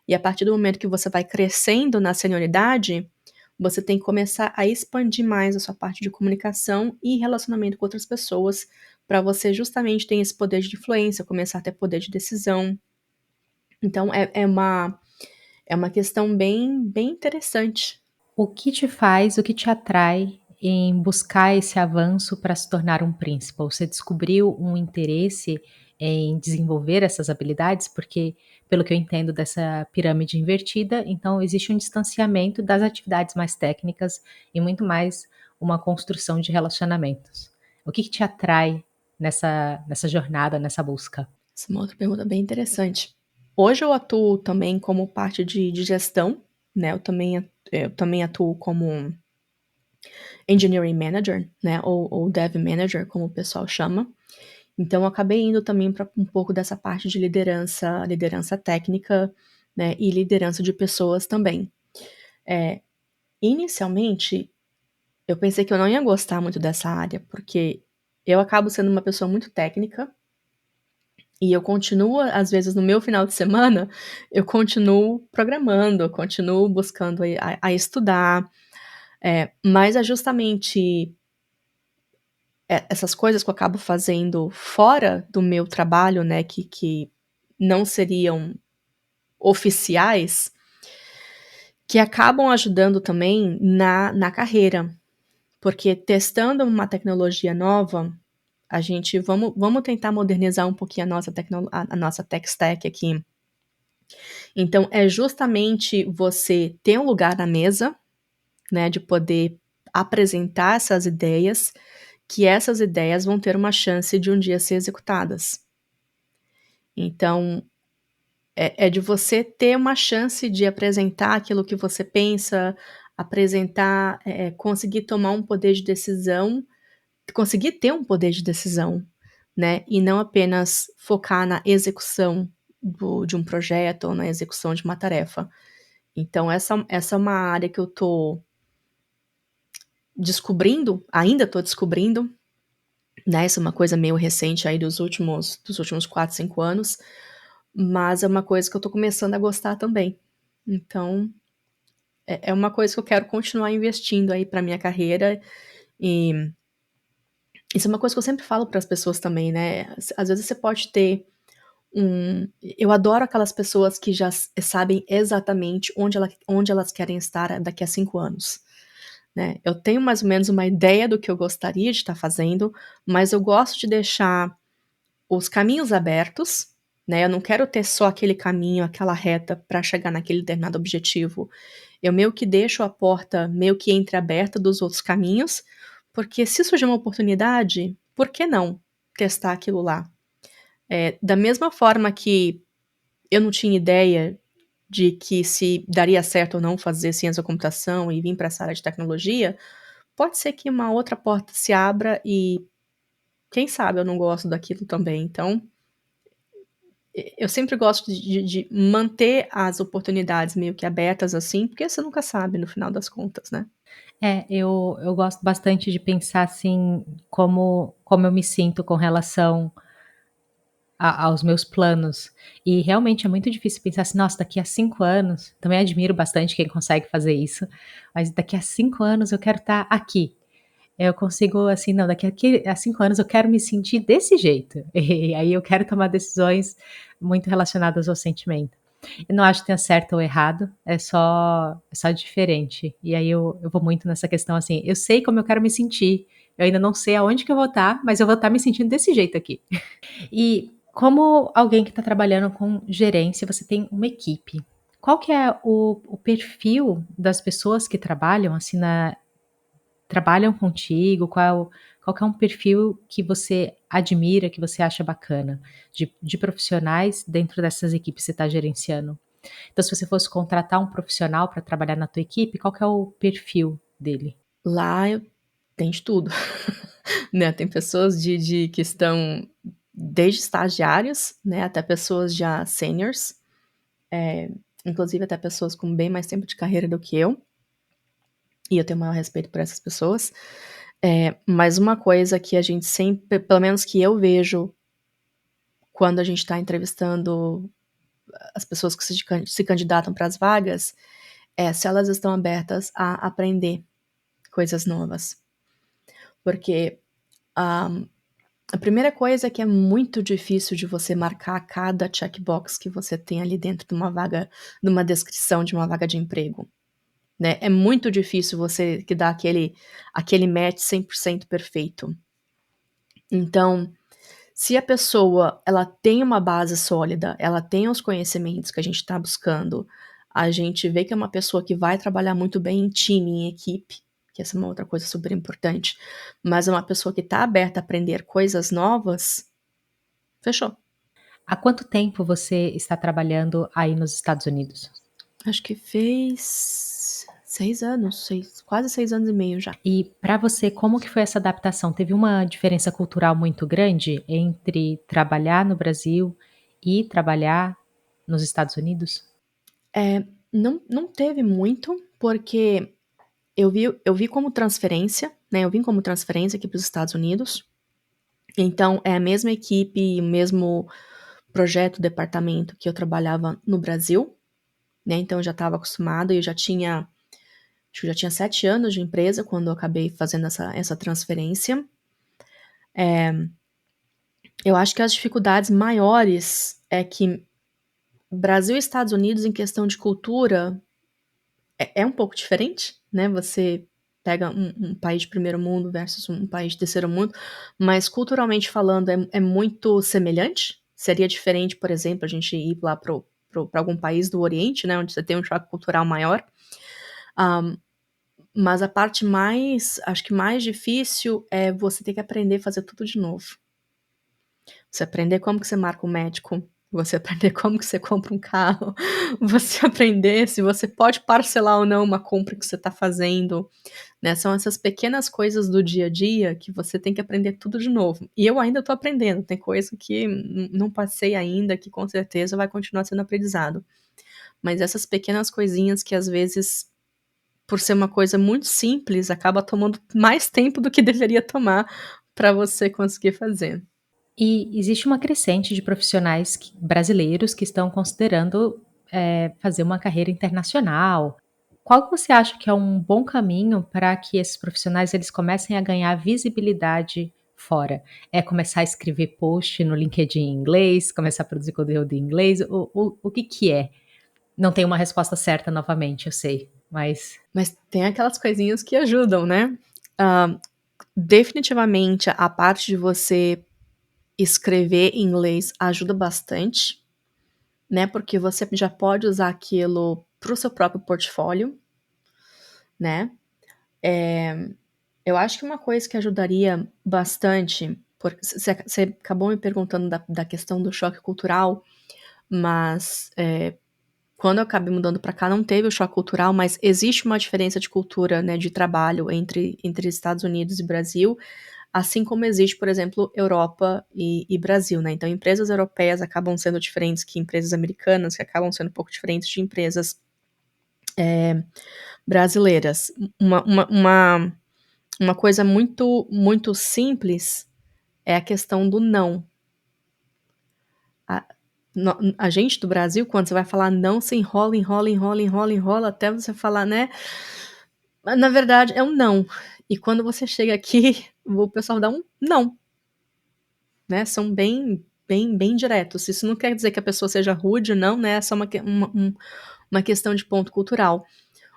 E a partir do momento que você vai crescendo na senioridade, você tem que começar a expandir mais a sua parte de comunicação e relacionamento com outras pessoas, para você justamente ter esse poder de influência, começar a ter poder de decisão. Então é uma questão bem interessante. O que te faz, o que te atrai em buscar esse avanço para se tornar um principal? Você descobriu um interesse em desenvolver essas habilidades? Porque, pelo que eu entendo dessa pirâmide invertida, então existe um distanciamento das atividades mais técnicas e muito mais uma construção de relacionamentos. O que te atrai nessa jornada, nessa busca? Essa é uma outra pergunta bem interessante. Hoje eu atuo também como parte de gestão, né? Eu também atuo como engineering manager, né? Ou dev manager, como o pessoal chama. Então, eu acabei indo também para um pouco dessa parte de liderança técnica, né? E liderança de pessoas também. Inicialmente, eu pensei que eu não ia gostar muito dessa área, porque eu acabo sendo uma pessoa muito técnica. E eu continuo, às vezes, no meu final de semana, eu continuo programando, eu continuo buscando a estudar, mas é justamente essas coisas que eu acabo fazendo fora do meu trabalho, né, que não seriam oficiais, que acabam ajudando também na carreira. Porque testando uma tecnologia nova, a gente vamos tentar modernizar um pouquinho a nossa tech stack aqui. Então, é justamente você ter um lugar na mesa, né, de poder apresentar essas ideias, que essas ideias vão ter uma chance de um dia ser executadas. Então, é de você ter uma chance de apresentar aquilo que você pensa, apresentar, conseguir tomar um poder de decisão, conseguir ter um poder de decisão, né, e não apenas focar na execução de um projeto ou na execução de uma tarefa. Então essa é uma área que eu tô descobrindo, ainda tô descobrindo, né, isso é uma coisa meio recente aí dos últimos 4, 5 anos, mas é uma coisa que eu tô começando a gostar também. Então, é uma coisa que eu quero continuar investindo aí pra minha carreira, e isso é uma coisa que eu sempre falo para as pessoas também, né, às vezes você pode ter eu adoro aquelas pessoas que já sabem exatamente onde elas querem estar daqui a 5 anos, né. Eu tenho mais ou menos uma ideia do que eu gostaria de estar fazendo, mas eu gosto de deixar os caminhos abertos, né, eu não quero ter só aquele caminho, aquela reta para chegar naquele determinado objetivo. Eu meio que deixo a porta meio que entreaberta dos outros caminhos, porque se surgir uma oportunidade, por que não testar aquilo lá? Da mesma forma que eu não tinha ideia de que se daria certo ou não fazer ciência da computação e vir para essa área de tecnologia, pode ser que uma outra porta se abra e, quem sabe, eu não gosto daquilo também. Então, eu sempre gosto de manter as oportunidades meio que abertas, assim, porque você nunca sabe no final das contas, né. Eu gosto bastante de pensar, assim, como eu me sinto com relação a aos meus planos. E realmente é muito difícil pensar assim: "Nossa, daqui a 5 anos", também admiro bastante quem consegue fazer isso, mas daqui a 5 anos eu quero estar aqui. Eu consigo, assim, não, daqui a 5 anos eu quero me sentir desse jeito, e aí eu quero tomar decisões muito relacionadas ao sentimento. Eu não acho que tenha certo ou errado, é só diferente. E aí eu vou muito nessa questão, assim, eu sei como eu quero me sentir, eu ainda não sei aonde que eu vou estar, mas eu vou estar me sentindo desse jeito aqui. E como alguém que está trabalhando com gerência, você tem uma equipe. Qual que é o perfil das pessoas que trabalham, assim, trabalham contigo? Qual que é um perfil que você admira, que você acha bacana, de profissionais dentro dessas equipes que você está gerenciando? Então, se você fosse contratar um profissional para trabalhar na tua equipe, qual que é o perfil dele? Lá eu tem de tudo, né, tem pessoas que estão desde estagiários, né, até pessoas já seniors, eh, inclusive até pessoas com bem mais tempo de carreira do que eu, e eu tenho o maior respeito por essas pessoas. Mas uma coisa que a gente sempre, pelo menos que eu vejo quando a gente tá entrevistando as pessoas que se candidatam para as vagas, é se elas estão abertas a aprender coisas novas. Porque, ah, a primeira coisa é que é muito difícil de você marcar cada checkbox que você tem ali dentro de uma vaga, numa descrição de uma vaga de emprego, né. É muito difícil você que dá aquele match 100% perfeito. Então, se a pessoa, ela tem uma base sólida, ela tem os conhecimentos que a gente está buscando, a gente vê que é uma pessoa que vai trabalhar muito bem em time, em equipe, que essa é uma outra coisa super importante, mas é uma pessoa que está aberta a aprender coisas novas, fechou. Há quanto tempo você está trabalhando aí nos Estados Unidos? Acho que fez 6 anos, 6, quase 6 anos e meio já. E para você, como que foi essa adaptação? Teve uma diferença cultural muito grande entre trabalhar no Brasil e trabalhar nos Estados Unidos? Não teve muito, porque eu vi como transferência, né, eu vim como transferência aqui para os Estados Unidos, então é a mesma equipe, o mesmo projeto, departamento que eu trabalhava no Brasil, né, então eu já estava acostumada e eu já tinha, acho que eu já tinha 7 anos de empresa quando eu acabei fazendo essa transferência. Eu acho que as dificuldades maiores é que Brasil e Estados Unidos, em questão de cultura, é um pouco diferente, né, você pega um país de primeiro mundo versus um país de terceiro mundo, mas culturalmente falando é muito semelhante. Seria diferente, por exemplo, a gente ir lá para algum país do Oriente, né, onde você tem um choque cultural maior. Hã, mas a parte mais, acho que mais difícil é você ter que aprender a fazer tudo de novo. Você aprender como que você marca o médico, você aprender como que você compra um carro, você aprender se você pode parcelar ou não uma compra que você está fazendo, né, são essas pequenas coisas do dia a dia que você tem que aprender tudo de novo. E eu ainda estou aprendendo, tem coisa que não passei ainda, que com certeza vai continuar sendo aprendizado. Mas essas pequenas coisinhas que às vezes, por ser uma coisa muito simples, acaba tomando mais tempo do que deveria tomar para você conseguir fazer. E existe uma crescente de profissionais brasileiros que estão considerando fazer uma carreira internacional. Qual que você acha que é um bom caminho para que esses profissionais eles comecem a ganhar visibilidade fora? É começar a escrever post no LinkedIn em inglês, começar a produzir conteúdo em inglês? O que que é? Não tem uma resposta certa novamente, eu sei, mas Mas tem aquelas coisinhas que ajudam, né. Hã, definitivamente a parte de você escrever em inglês ajuda bastante, né, porque você já pode usar aquilo para o seu próprio portfólio, né. Eu acho que uma coisa que ajudaria bastante, porque você acabou me perguntando da questão do choque cultural, mas, quando eu acabei mudando pra cá não teve o choque cultural, mas existe uma diferença de cultura, né, de trabalho entre Estados Unidos e Brasil, assim como existe, por exemplo, Europa e Brasil, né. Então empresas europeias acabam sendo diferentes que empresas americanas, que acabam sendo um pouco diferentes de empresas, brasileiras. Uma coisa muito simples é a questão do não. A a gente do Brasil, quando você vai falar não, você enrola, enrola, enrola, enrola, enrola até você falar, né, mas na verdade é um não. E quando você chega aqui, o pessoal dá um não, né, são bem diretos. Isso não quer dizer que a pessoa seja rude, não, né, é só uma questão de ponto cultural.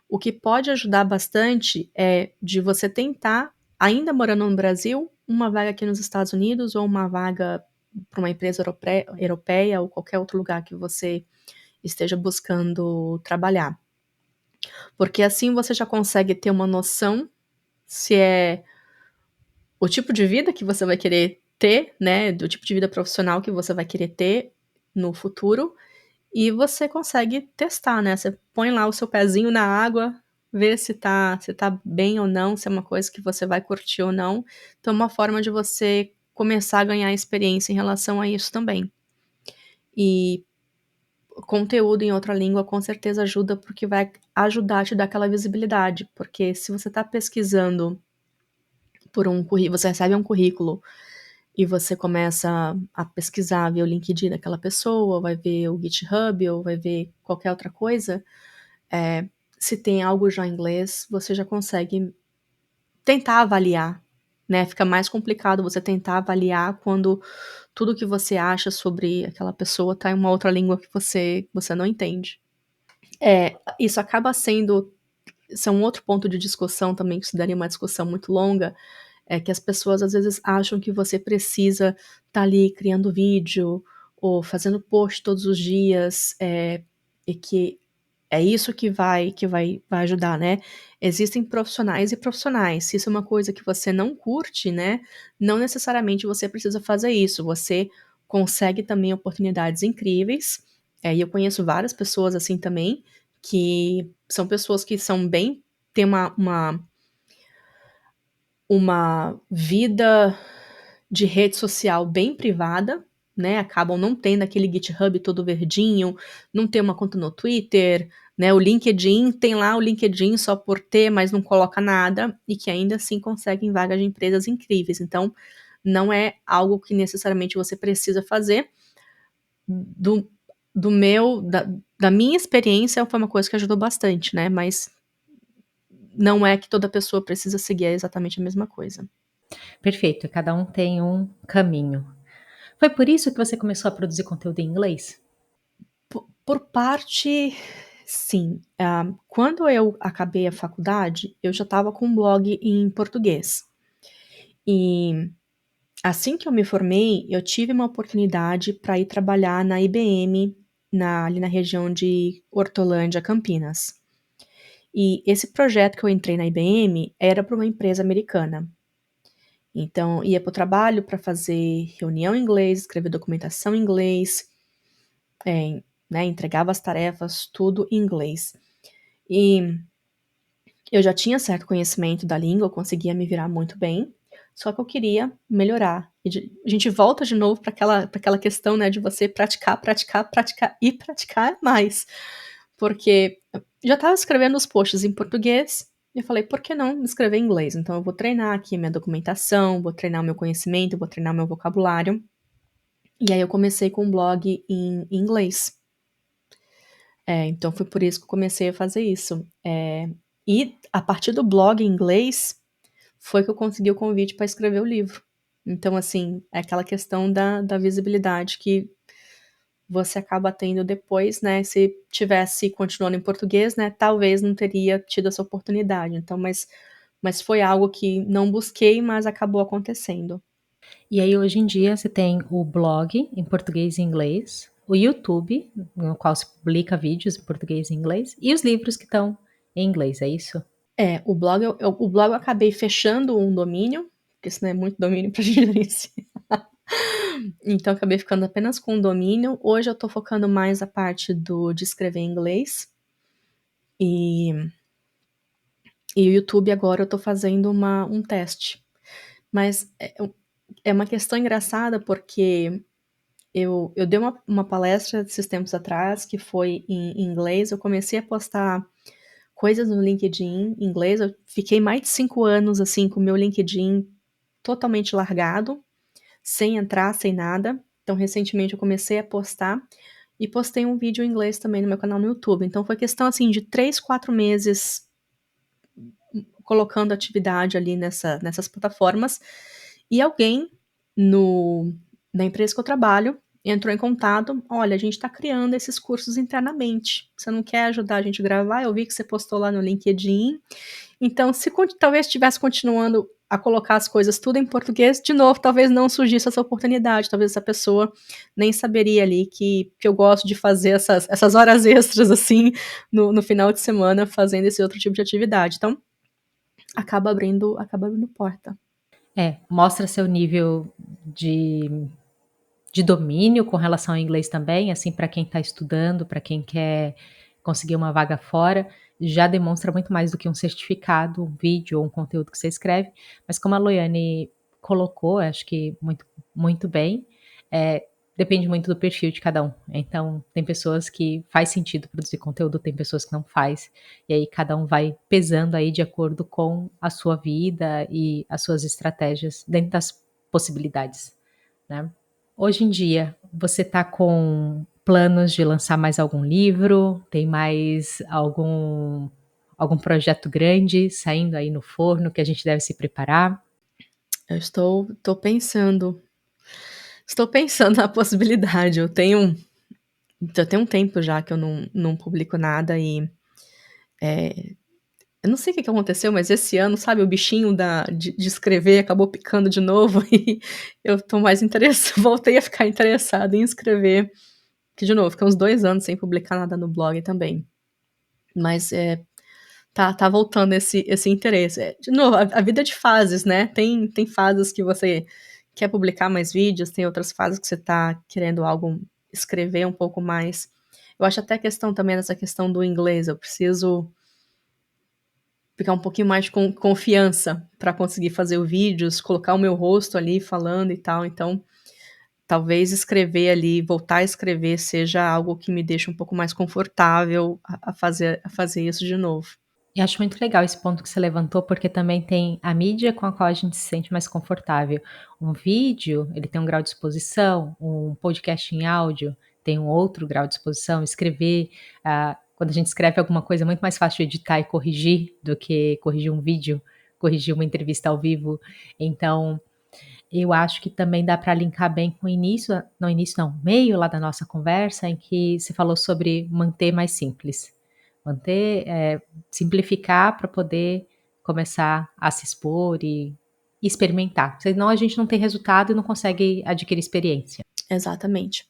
O que pode ajudar bastante é de você tentar, ainda morando no Brasil, uma vaga aqui nos Estados Unidos ou uma vaga para uma empresa europeia ou qualquer outro lugar que você esteja buscando trabalhar. Porque assim você já consegue ter uma noção se é o tipo de vida que você vai querer ter, né, do tipo de vida profissional que você vai querer ter no futuro, e você consegue testar, né, você põe lá o seu pezinho na água, vê se tá bem ou não, se é uma coisa que você vai curtir ou não. Então é uma forma de você começar a ganhar experiência em relação a isso também. E conteúdo em outra língua com certeza ajuda, porque vai ajudar a te dar aquela visibilidade, porque se você tá pesquisando por um currículo, você recebe um currículo e você começa a pesquisar, ver o LinkedIn daquela pessoa, vai ver o GitHub ou vai ver qualquer outra coisa, se tem algo já em inglês, você já consegue tentar avaliar, né, fica mais complicado você tentar avaliar quando tudo que você acha sobre aquela pessoa tá em uma outra língua que você não entende. Isso acaba sendo isso é um outro ponto de discussão também, que isso daria uma discussão muito longa, é que as pessoas às vezes acham que você precisa estar ali criando vídeo ou fazendo post todos os dias, e que é isso que vai ajudar, né. Existem profissionais e profissionais, se isso é uma coisa que você não curte, né, não necessariamente você precisa fazer isso, você consegue também oportunidades incríveis, e eu conheço várias pessoas assim também, que são pessoas que são bem têm uma vida de rede social bem privada, né, acabam não tendo aquele GitHub todo verdinho, não tem uma conta no Twitter, né, o LinkedIn tem lá o LinkedIn só por ter, mas não coloca nada, e que ainda assim conseguem vagas de empresas incríveis. Então, não é algo que necessariamente você precisa fazer. Do do meu da minha experiência foi uma coisa que ajudou bastante, né, mas não é que toda pessoa precisa seguir exatamente a mesma coisa. perfeito, cada um tem um caminho. Foi por isso que você começou a produzir conteúdo em inglês? Por parte, sim. Quando eu acabei a faculdade, eu já estava com um blog em português. E assim que eu me formei, eu tive uma oportunidade para ir trabalhar na IBM, ali na região de Hortolândia, Campinas. E esse projeto que eu entrei na IBM era para uma empresa americana. Então, ia para o trabalho para fazer reunião em inglês, escrever documentação em inglês, né, entregava as tarefas, tudo em inglês. E eu já tinha certo conhecimento da língua, eu conseguia me virar muito bem, só que eu queria melhorar. A gente volta de novo para aquela questão, né, de você praticar, praticar, praticar e praticar mais. Porque eu já estava escrevendo os posts em português, e eu falei, por que não escrever em inglês? Então eu vou treinar aqui minha documentação, vou treinar o meu conhecimento, vou treinar o meu vocabulário. E aí eu comecei com um blog em inglês. Então foi por isso que eu comecei a fazer isso. E a partir do blog em inglês, foi que eu consegui o convite para escrever o livro. Então, assim, é aquela questão da visibilidade que você acaba tendo depois, né? Se tivesse continuando em português, né? Talvez não teria tido essa oportunidade. Então, mas foi algo que não busquei, mas acabou acontecendo. E aí, hoje em dia, você tem o blog em português e inglês, o YouTube, no qual se publica vídeos em português e inglês, e os livros que estão em inglês, é isso? O blog eu acabei fechando um domínio, porque senão é muito domínio pra gente gerenciar. Então, acabei ficando apenas com um domínio. Hoje eu tô focando mais a parte de escrever em inglês. E o YouTube agora eu tô fazendo um teste. Mas é uma questão engraçada porque eu dei uma palestra esses tempos atrás que foi em inglês. Eu comecei a postar coisas no LinkedIn em inglês. Eu fiquei mais de 5 anos assim com o meu LinkedIn totalmente largado, sem entrar, sem nada. Então, recentemente eu comecei a postar e postei um vídeo em inglês também no meu canal no YouTube. Então, foi questão assim de 3, 4 meses colocando atividade ali nessas plataformas. E alguém na empresa que eu trabalho entrou em contato. Olha, a gente está criando esses cursos internamente. Você não quer ajudar a gente a gravar? Eu vi que você postou lá no LinkedIn. Então, se talvez estivesse continuando a colocar as coisas tudo em português, de novo, talvez não surgisse essa oportunidade. Talvez essa pessoa nem saberia ali que eu gosto de fazer essas horas extras, assim, no final de semana, fazendo esse outro tipo de atividade. Então, acaba abrindo porta. Mostra seu nível de, de domínio com relação ao inglês também, assim, para quem está estudando, para quem quer conseguir uma vaga fora, já demonstra muito mais do que um certificado, um vídeo ou um conteúdo que você escreve. Mas como a Loiane colocou, acho que muito, muito bem, depende muito do perfil de cada um. Então, tem pessoas que faz sentido produzir conteúdo, tem pessoas que não faz. E aí cada um vai pesando aí de acordo com a sua vida e as suas estratégias dentro das possibilidades, né? Hoje em dia, você está com planos de lançar mais algum livro? Tem mais algum projeto grande saindo aí no forno que a gente deve se preparar? Eu estou pensando. Estou pensando na possibilidade. Já tem um tempo já que eu não publico nada e eu não sei o que aconteceu, mas esse ano, sabe, o bichinho de escrever acabou picando de novo e eu tô mais interessada, voltei a ficar interessada em escrever, que de novo, fiquei uns 2 anos sem publicar nada no blog também. Mas tá voltando esse interesse. De novo, a vida é de fases, né? Tem fases que você quer publicar mais vídeos, tem outras fases que você tá querendo escrever um pouco mais. Eu acho até a questão também dessa questão do inglês, eu preciso ficar um pouquinho mais de confiança para conseguir fazer os vídeos, colocar o meu rosto ali falando e tal. Então, talvez escrever ali, voltar a escrever, seja algo que me deixe um pouco mais confortável a fazer isso de novo. E acho muito legal esse ponto que você levantou, porque também tem a mídia com a qual a gente se sente mais confortável. Um vídeo, ele tem um grau de exposição, um podcast em áudio tem um outro grau de exposição, escrever, quando a gente escreve alguma coisa é muito mais fácil de editar e corrigir do que corrigir um vídeo, corrigir uma entrevista ao vivo. Então, eu acho que também dá para linkar bem com o início, não início não, meio lá da nossa conversa, em que você falou sobre manter mais simples. Manter, simplificar para poder começar a se expor e experimentar. Senão a gente não tem resultado e não consegue adquirir experiência. Exatamente.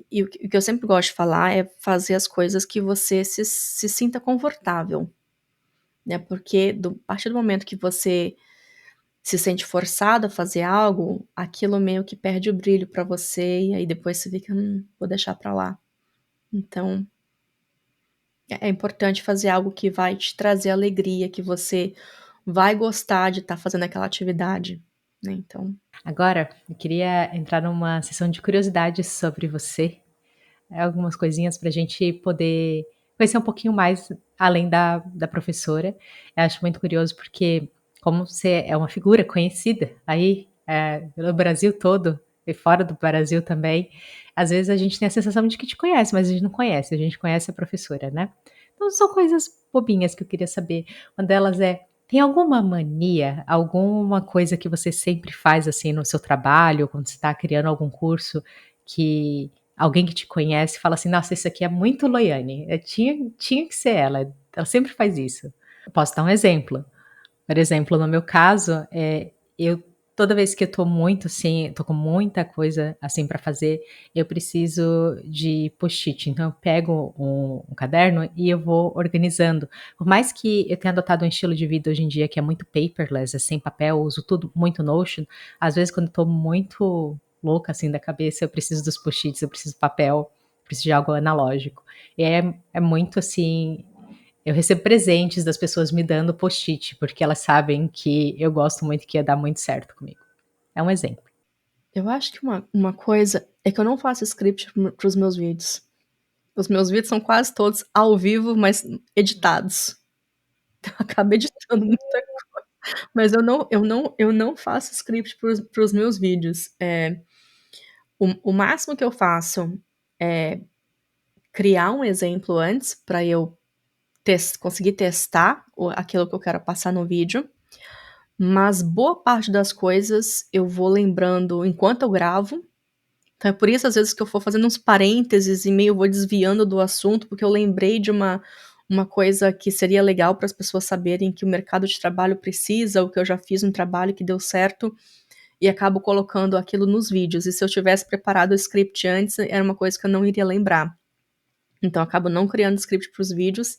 E o que eu sempre gosto de falar é fazer as coisas que você se sinta confortável, né? Porque a partir do momento que você se sente forçado a fazer algo, aquilo meio que perde o brilho pra você e aí depois você fica, vou deixar pra lá. Então, é importante fazer algo que vai te trazer alegria, que você vai gostar de estar fazendo aquela atividade, né, então Agora, eu queria entrar numa sessão de curiosidades sobre você, algumas coisinhas para a gente poder conhecer um pouquinho mais além da professora. Eu acho muito curioso porque, como você é uma figura conhecida aí, pelo Brasil todo e fora do Brasil também, às vezes a gente tem a sensação de que te conhece, mas a gente não conhece, a gente conhece a professora, né. Então são coisas bobinhas que eu queria saber. Uma delas é, tem alguma mania, alguma coisa que você sempre faz, assim, no seu trabalho, quando você está criando algum curso, que alguém que te conhece fala assim: "Nossa, isso aqui é muito Loiane, tinha que ser ela sempre faz isso". Eu posso dar um exemplo. Por exemplo, no meu caso, eu toda vez que eu tô muito assim, tô com muita coisa, assim, para fazer, eu preciso de post-it. Então eu pego um caderno e eu vou organizando. Por mais que eu tenha adotado um estilo de vida hoje em dia que é muito paperless, é sem papel, eu uso tudo muito Notion, às vezes quando eu tô muito louca, assim, da cabeça, eu preciso dos post-its, eu preciso de papel, preciso de algo analógico. E é muito assim, eu recebo presentes das pessoas me dando post-it, porque elas sabem que eu gosto muito e que ia dar muito certo comigo. É um exemplo. eu acho que uma coisa é que eu não faço script para os meus vídeos. Os meus vídeos são quase todos ao vivo, mas editados. Eu acabo editando muita coisa, mas eu não faço script para os meus vídeos. O máximo que eu faço é criar um exemplo antes para eu conseguir testar aquilo que eu quero passar no vídeo, mas boa parte das coisas eu vou lembrando enquanto eu gravo. Então é por isso, às vezes, que eu for fazendo uns parênteses e meio vou desviando do assunto, porque eu lembrei de uma coisa que seria legal para as pessoas saberem que o mercado de trabalho precisa, ou que eu já fiz um trabalho que deu certo, e acabo colocando aquilo nos vídeos. E se eu tivesse preparado o script antes, era uma coisa que eu não iria lembrar. Então eu acabo não criando script para os vídeos,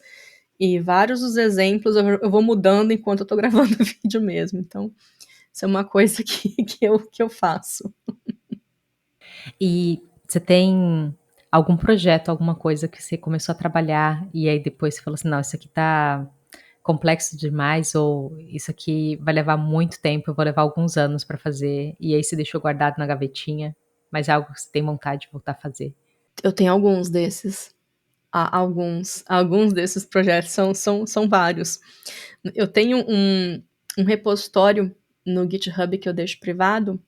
e vários dos exemplos eu vou mudando enquanto eu tô gravando o vídeo mesmo. Então, isso é uma coisa que eu faço. E você tem algum projeto, alguma coisa que você começou a trabalhar e aí depois você falou assim: "Não, isso aqui tá complexo demais", ou "Isso aqui vai levar muito tempo, eu vou levar alguns anos para fazer", e aí você deixou guardado na gavetinha, mas é algo que você tem vontade de voltar a fazer? Eu tenho alguns desses. Alguns desses projetos são vários. Eu tenho um repositório no GitHub que eu deixo privado,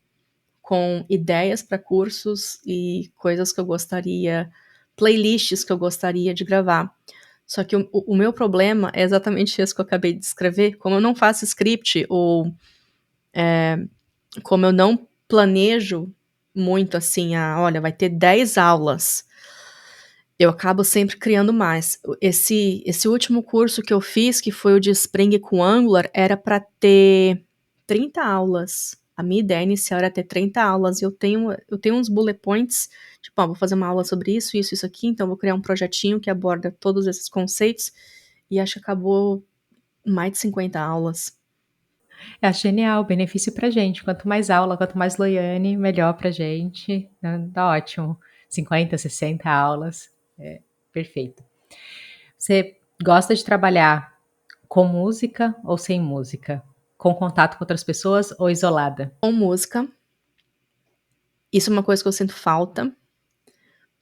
com ideias para cursos e coisas que eu gostaria, playlists que eu gostaria de gravar. Só que o meu problema é exatamente esse que eu acabei de descrever. Como eu não faço script, ou como eu não planejo muito assim, olha, vai ter 10 aulas, eu acabo sempre criando mais. Esse último curso que eu fiz, que foi o de Spring com Angular, era para ter 30 aulas. A minha ideia inicial era ter 30 aulas, e eu tenho uns bullet points, tipo, vou fazer uma aula sobre isso, isso, isso aqui, então vou criar um projetinho que aborda todos esses conceitos, e acho que acabou mais de 50 aulas. Eu acho genial, benefício pra gente, quanto mais aula, quanto mais Loiane, melhor pra gente, tá ótimo. 50, 60 aulas, perfeito. Você gosta de trabalhar com música ou sem música? Com contato com outras pessoas ou isolada? Com música, isso é uma coisa que eu sinto falta,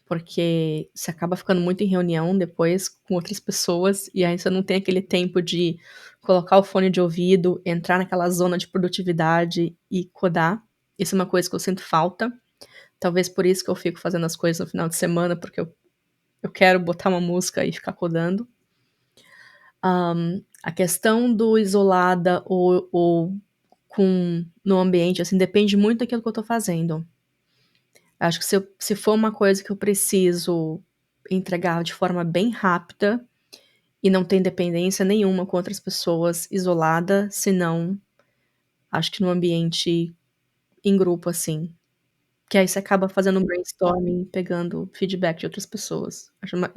porque você acaba ficando muito em reunião depois com outras pessoas, e aí você não tem aquele tempo de colocar o fone de ouvido, entrar naquela zona de produtividade e codar. Isso é uma coisa que eu sinto falta. Talvez por isso que eu fico fazendo as coisas no final de semana, porque eu quero botar uma música e ficar codando. A questão do isolada ou com no ambiente, assim, depende muito daquilo que eu tô fazendo. Acho que se for uma coisa que eu preciso entregar de forma bem rápida e não tem dependência nenhuma com outras pessoas, isolada, senão acho que no ambiente em grupo, assim, que aí você acaba fazendo um brainstorming, pegando feedback de outras pessoas.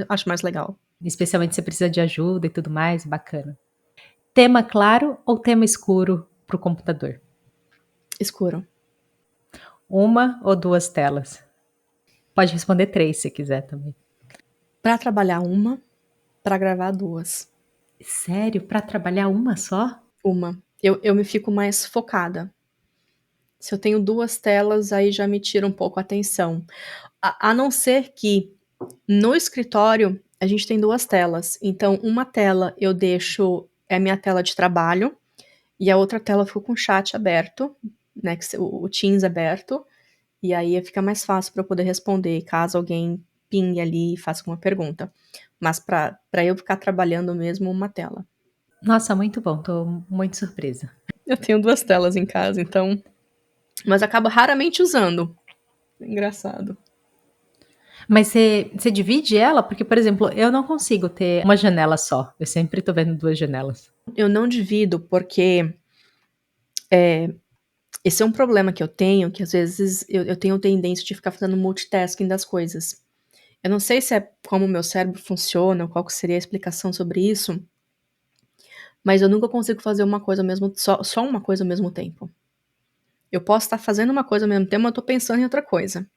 Acho mais legal. Especialmente se você precisa de ajuda e tudo mais, bacana. Tema claro ou tema escuro para o computador? Escuro. Uma ou duas telas? Pode responder 3 se quiser também. Pra trabalhar uma, pra gravar duas. Sério? Pra trabalhar uma só? Uma. Eu me fico mais focada. Se eu tenho duas telas, aí já me tira um pouco a atenção. A não ser que no escritório a gente tem duas telas. Então, uma tela eu deixo, é a minha tela de trabalho, e a outra tela eu fico com o chat aberto, né? O Teams aberto. E aí fica mais fácil para eu poder responder caso alguém pingue ali e faça alguma pergunta. Mas para eu ficar trabalhando mesmo, uma tela. Nossa, muito bom, tô muito surpresa. Eu tenho duas telas em casa, então. Mas acabo raramente usando. Engraçado. Mas você divide ela? Porque, por exemplo, eu não consigo ter uma janela só. Eu sempre tô vendo duas janelas. Eu não divido porque esse é um problema que eu tenho, que às vezes eu tenho tendência de ficar fazendo multitasking das coisas. Eu não sei se é como o meu cérebro funciona, qual que seria a explicação sobre isso, mas eu nunca consigo fazer uma coisa ao mesmo, só uma coisa ao mesmo tempo. Eu posso estar fazendo uma coisa ao mesmo tempo, mas eu tô pensando em outra coisa.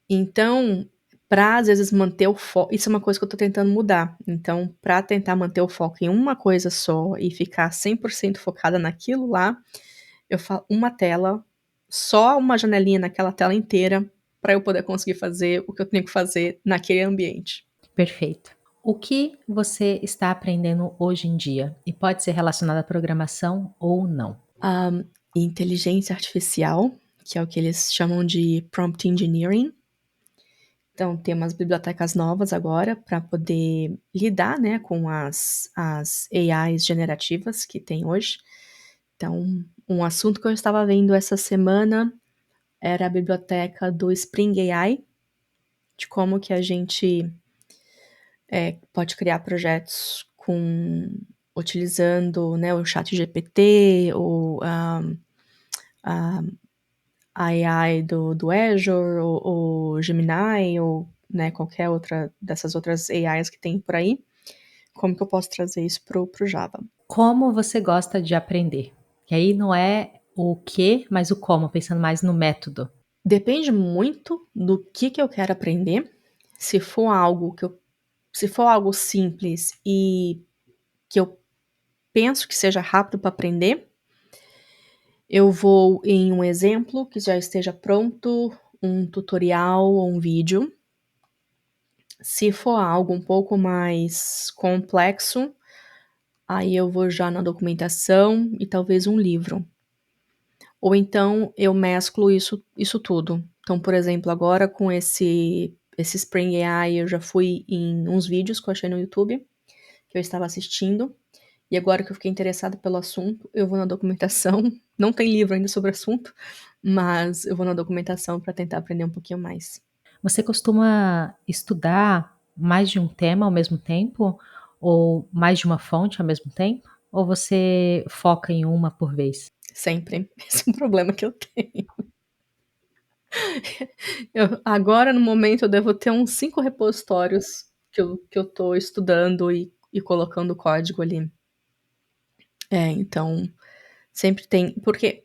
Então, pra às vezes manter o foco, isso é uma coisa que eu tô tentando mudar. Então, pra tentar manter o foco em uma coisa só e ficar 100% focada naquilo lá, eu falo uma tela, só uma janelinha naquela tela inteira, pra eu poder conseguir fazer o que eu tenho que fazer naquele ambiente. Perfeito. O que você está aprendendo hoje em dia? E pode ser relacionado à programação ou não? A inteligência artificial, que é o que eles chamam de prompt engineering. Então, tem umas bibliotecas novas agora para poder lidar, né, com as AIs generativas que tem hoje. Então, um assunto que eu estava vendo essa semana era a biblioteca do Spring AI, de como que a gente pode criar projetos utilizando, né, o chat GPT, ou a AI do Azure, ou Gemini, ou né, qualquer outra dessas outras AIs que tem por aí. Como que eu posso trazer isso pro Java? Como você gosta de aprender? Que aí não é o que, mas o como, pensando mais no método. Depende muito do que eu quero aprender. Se for algo se for algo simples e que eu penso que seja rápido para aprender, eu vou em um exemplo que já esteja pronto, um tutorial ou um vídeo. Se for algo um pouco mais complexo, aí eu vou já na documentação e talvez um livro. Ou então eu mesclo isso tudo. Então, por exemplo, agora com esse Spring AI, eu já fui em uns vídeos que eu achei no YouTube, que eu estava assistindo, e agora que eu fiquei interessada pelo assunto, eu vou na documentação. Não tem livro ainda sobre o assunto, mas eu vou na documentação para tentar aprender um pouquinho mais. Você costuma estudar mais de um tema ao mesmo tempo? Ou mais de uma fonte ao mesmo tempo? Ou você foca em uma por vez? Sempre. Esse é um problema que eu tenho. Agora, no momento, eu devo ter uns 5 repositórios que eu tô estudando e colocando código ali. Então, sempre tem. Porque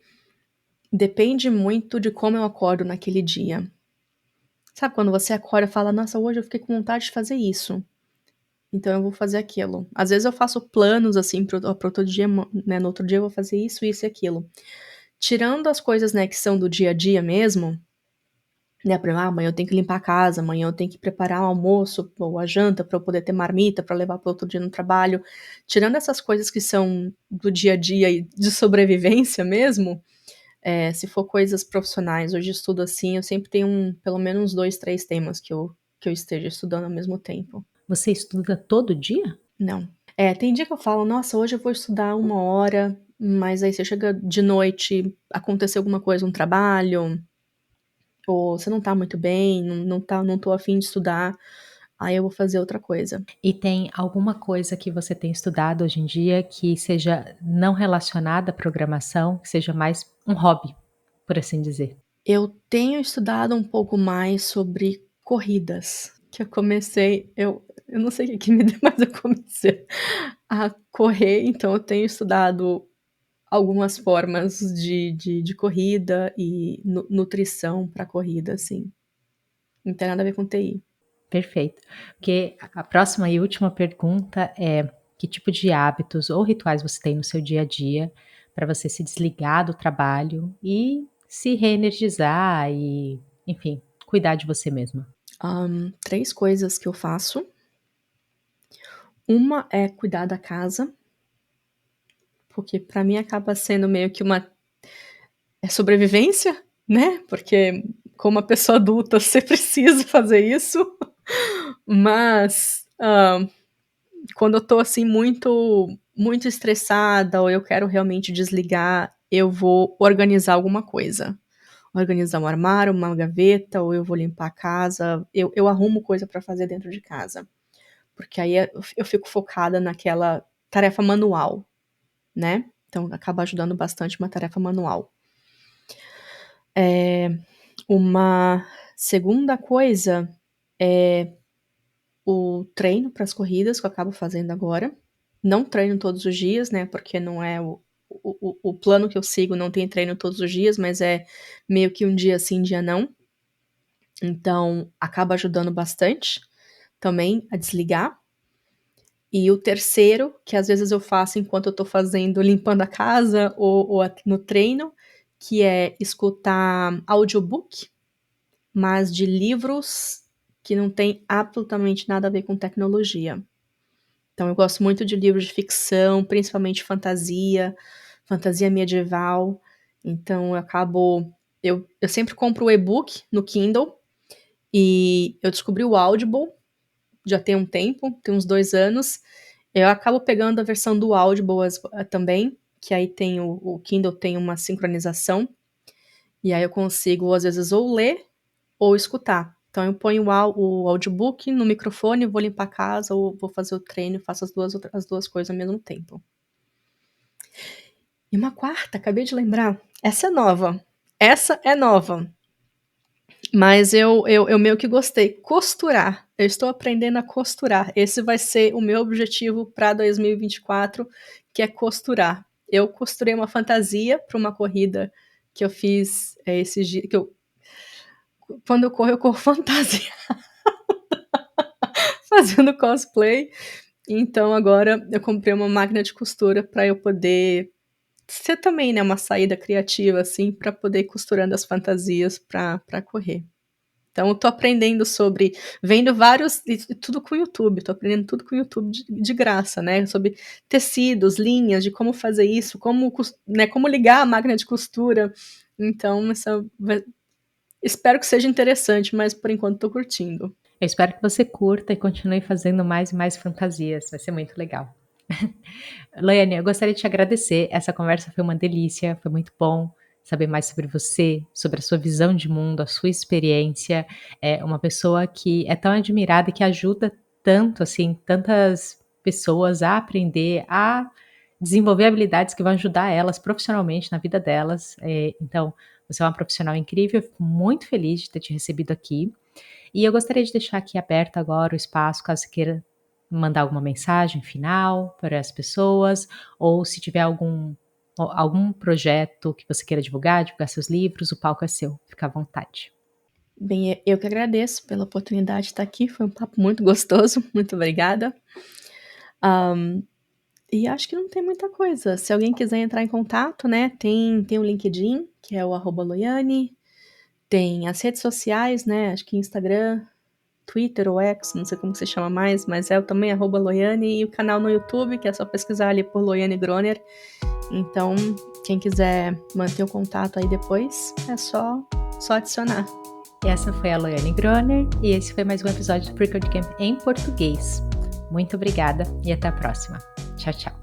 depende muito de como eu acordo naquele dia. Sabe quando você acorda e fala, nossa, hoje eu fiquei com vontade de fazer isso. Então eu vou fazer aquilo. Às vezes eu faço planos assim pro outro dia, né? No outro dia eu vou fazer isso, isso e aquilo. Tirando as coisas, né, que são do dia a dia mesmo, né? Por exemplo, amanhã eu tenho que limpar a casa, amanhã eu tenho que preparar o almoço ou a janta para eu poder ter marmita para levar para outro dia no trabalho. Tirando essas coisas que são do dia a dia e de sobrevivência mesmo, se for coisas profissionais ou de estudo assim, eu sempre tenho pelo menos 2, 3 temas que eu esteja estudando ao mesmo tempo. Você estuda todo dia? Não. Tem dia que eu falo, nossa, hoje eu vou estudar 1 hora, mas aí você chega de noite, aconteceu alguma coisa no trabalho, ou você não tá muito bem, não tô a fim de estudar, aí eu vou fazer outra coisa. E tem alguma coisa que você tem estudado hoje em dia que seja não relacionada à programação, que seja mais um hobby, por assim dizer? Eu tenho estudado um pouco mais sobre corridas, que eu não sei o que me deu, mas eu comecei a correr, então eu tenho estudado algumas formas de corrida e nutrição para corrida, assim. Não tem nada a ver com TI. Perfeito. Porque a próxima e última pergunta é: que tipo de hábitos ou rituais você tem no seu dia a dia para você se desligar do trabalho e se reenergizar e, enfim, cuidar de você mesma? 3 coisas que eu faço. Uma é cuidar da casa, porque pra mim acaba sendo meio que uma sobrevivência, né, porque como uma pessoa adulta você precisa fazer isso, mas, quando eu tô, assim, muito estressada ou eu quero realmente desligar, eu vou organizar alguma coisa. Organizar um armário, uma gaveta, ou eu vou limpar a casa, eu arrumo coisa pra fazer dentro de casa, porque aí eu fico focada naquela tarefa manual, né, então acaba ajudando bastante uma tarefa manual. Uma segunda coisa é o treino para as corridas que eu acabo fazendo agora. Não treino todos os dias, né, porque não é o plano que eu sigo não tem treino todos os dias, mas é meio que um dia sim, dia não. Então acaba ajudando bastante também a desligar. E o terceiro, que às vezes eu faço enquanto eu tô fazendo limpando a casa ou no treino, que é escutar audiobook, mas de livros que não tem absolutamente nada a ver com tecnologia. Então eu gosto muito de livros de ficção, principalmente fantasia, fantasia medieval, então eu sempre compro o e-book no Kindle, e eu descobri o Audible, já tem um tempo, tem uns 2 anos, eu acabo pegando a versão do Audible também, que aí tem o Kindle tem uma sincronização, e aí eu consigo às vezes ou ler ou escutar. Então eu ponho o audiobook no microfone, vou limpar a casa ou vou fazer o treino, faço as duas coisas ao mesmo tempo. E uma quarta, acabei de lembrar, essa é nova, mas eu meio que gostei, costurar. Eu estou aprendendo a costurar, esse vai ser o meu objetivo para 2024, que é costurar. Eu costurei uma fantasia para uma corrida que eu fiz, esses dias, quando eu corro fantasia. Fazendo cosplay. Então agora eu comprei uma máquina de costura para eu poder ser também, né, uma saída criativa, assim, para poder ir costurando as fantasias para correr. Então eu tô aprendendo sobre vendo vários e tudo com o YouTube, tô aprendendo tudo com o YouTube de graça, né, sobre tecidos, linhas, de como fazer isso, como ligar a máquina de costura. Então espero que seja interessante, mas por enquanto tô curtindo. Eu espero que você curta e continue fazendo mais e mais fantasias, vai ser muito legal. Laiane, eu gostaria de te agradecer, essa conversa foi uma delícia, foi muito bom saber mais sobre você, sobre a sua visão de mundo, a sua experiência. É uma pessoa que é tão admirada e que ajuda tanto, assim, tantas pessoas a aprender, a desenvolver habilidades que vão ajudar elas profissionalmente na vida delas. Então, você é uma profissional incrível, eu fico muito feliz de ter te recebido aqui. E eu gostaria de deixar aqui aberto agora o espaço, caso você queira mandar alguma mensagem final para as pessoas, ou se tiver algum projeto que você queira divulgar seus livros, o palco é seu, fica à vontade. Bem, eu que agradeço pela oportunidade de estar aqui, foi um papo muito gostoso, muito obrigada. E acho que não tem muita coisa, se alguém quiser entrar em contato, né, tem o LinkedIn, que é o @loiane, tem as redes sociais, né, acho que Instagram, Twitter ou X, não sei como se chama mais, mas é o também @loiane, e o canal no YouTube, que é só pesquisar ali por Loiane Groner. Então, quem quiser manter o contato aí depois, é só adicionar. E essa foi a Loiane Groner, e esse foi mais um episódio do Pre-Code Camp em português. Muito obrigada e até a próxima. Tchau, tchau.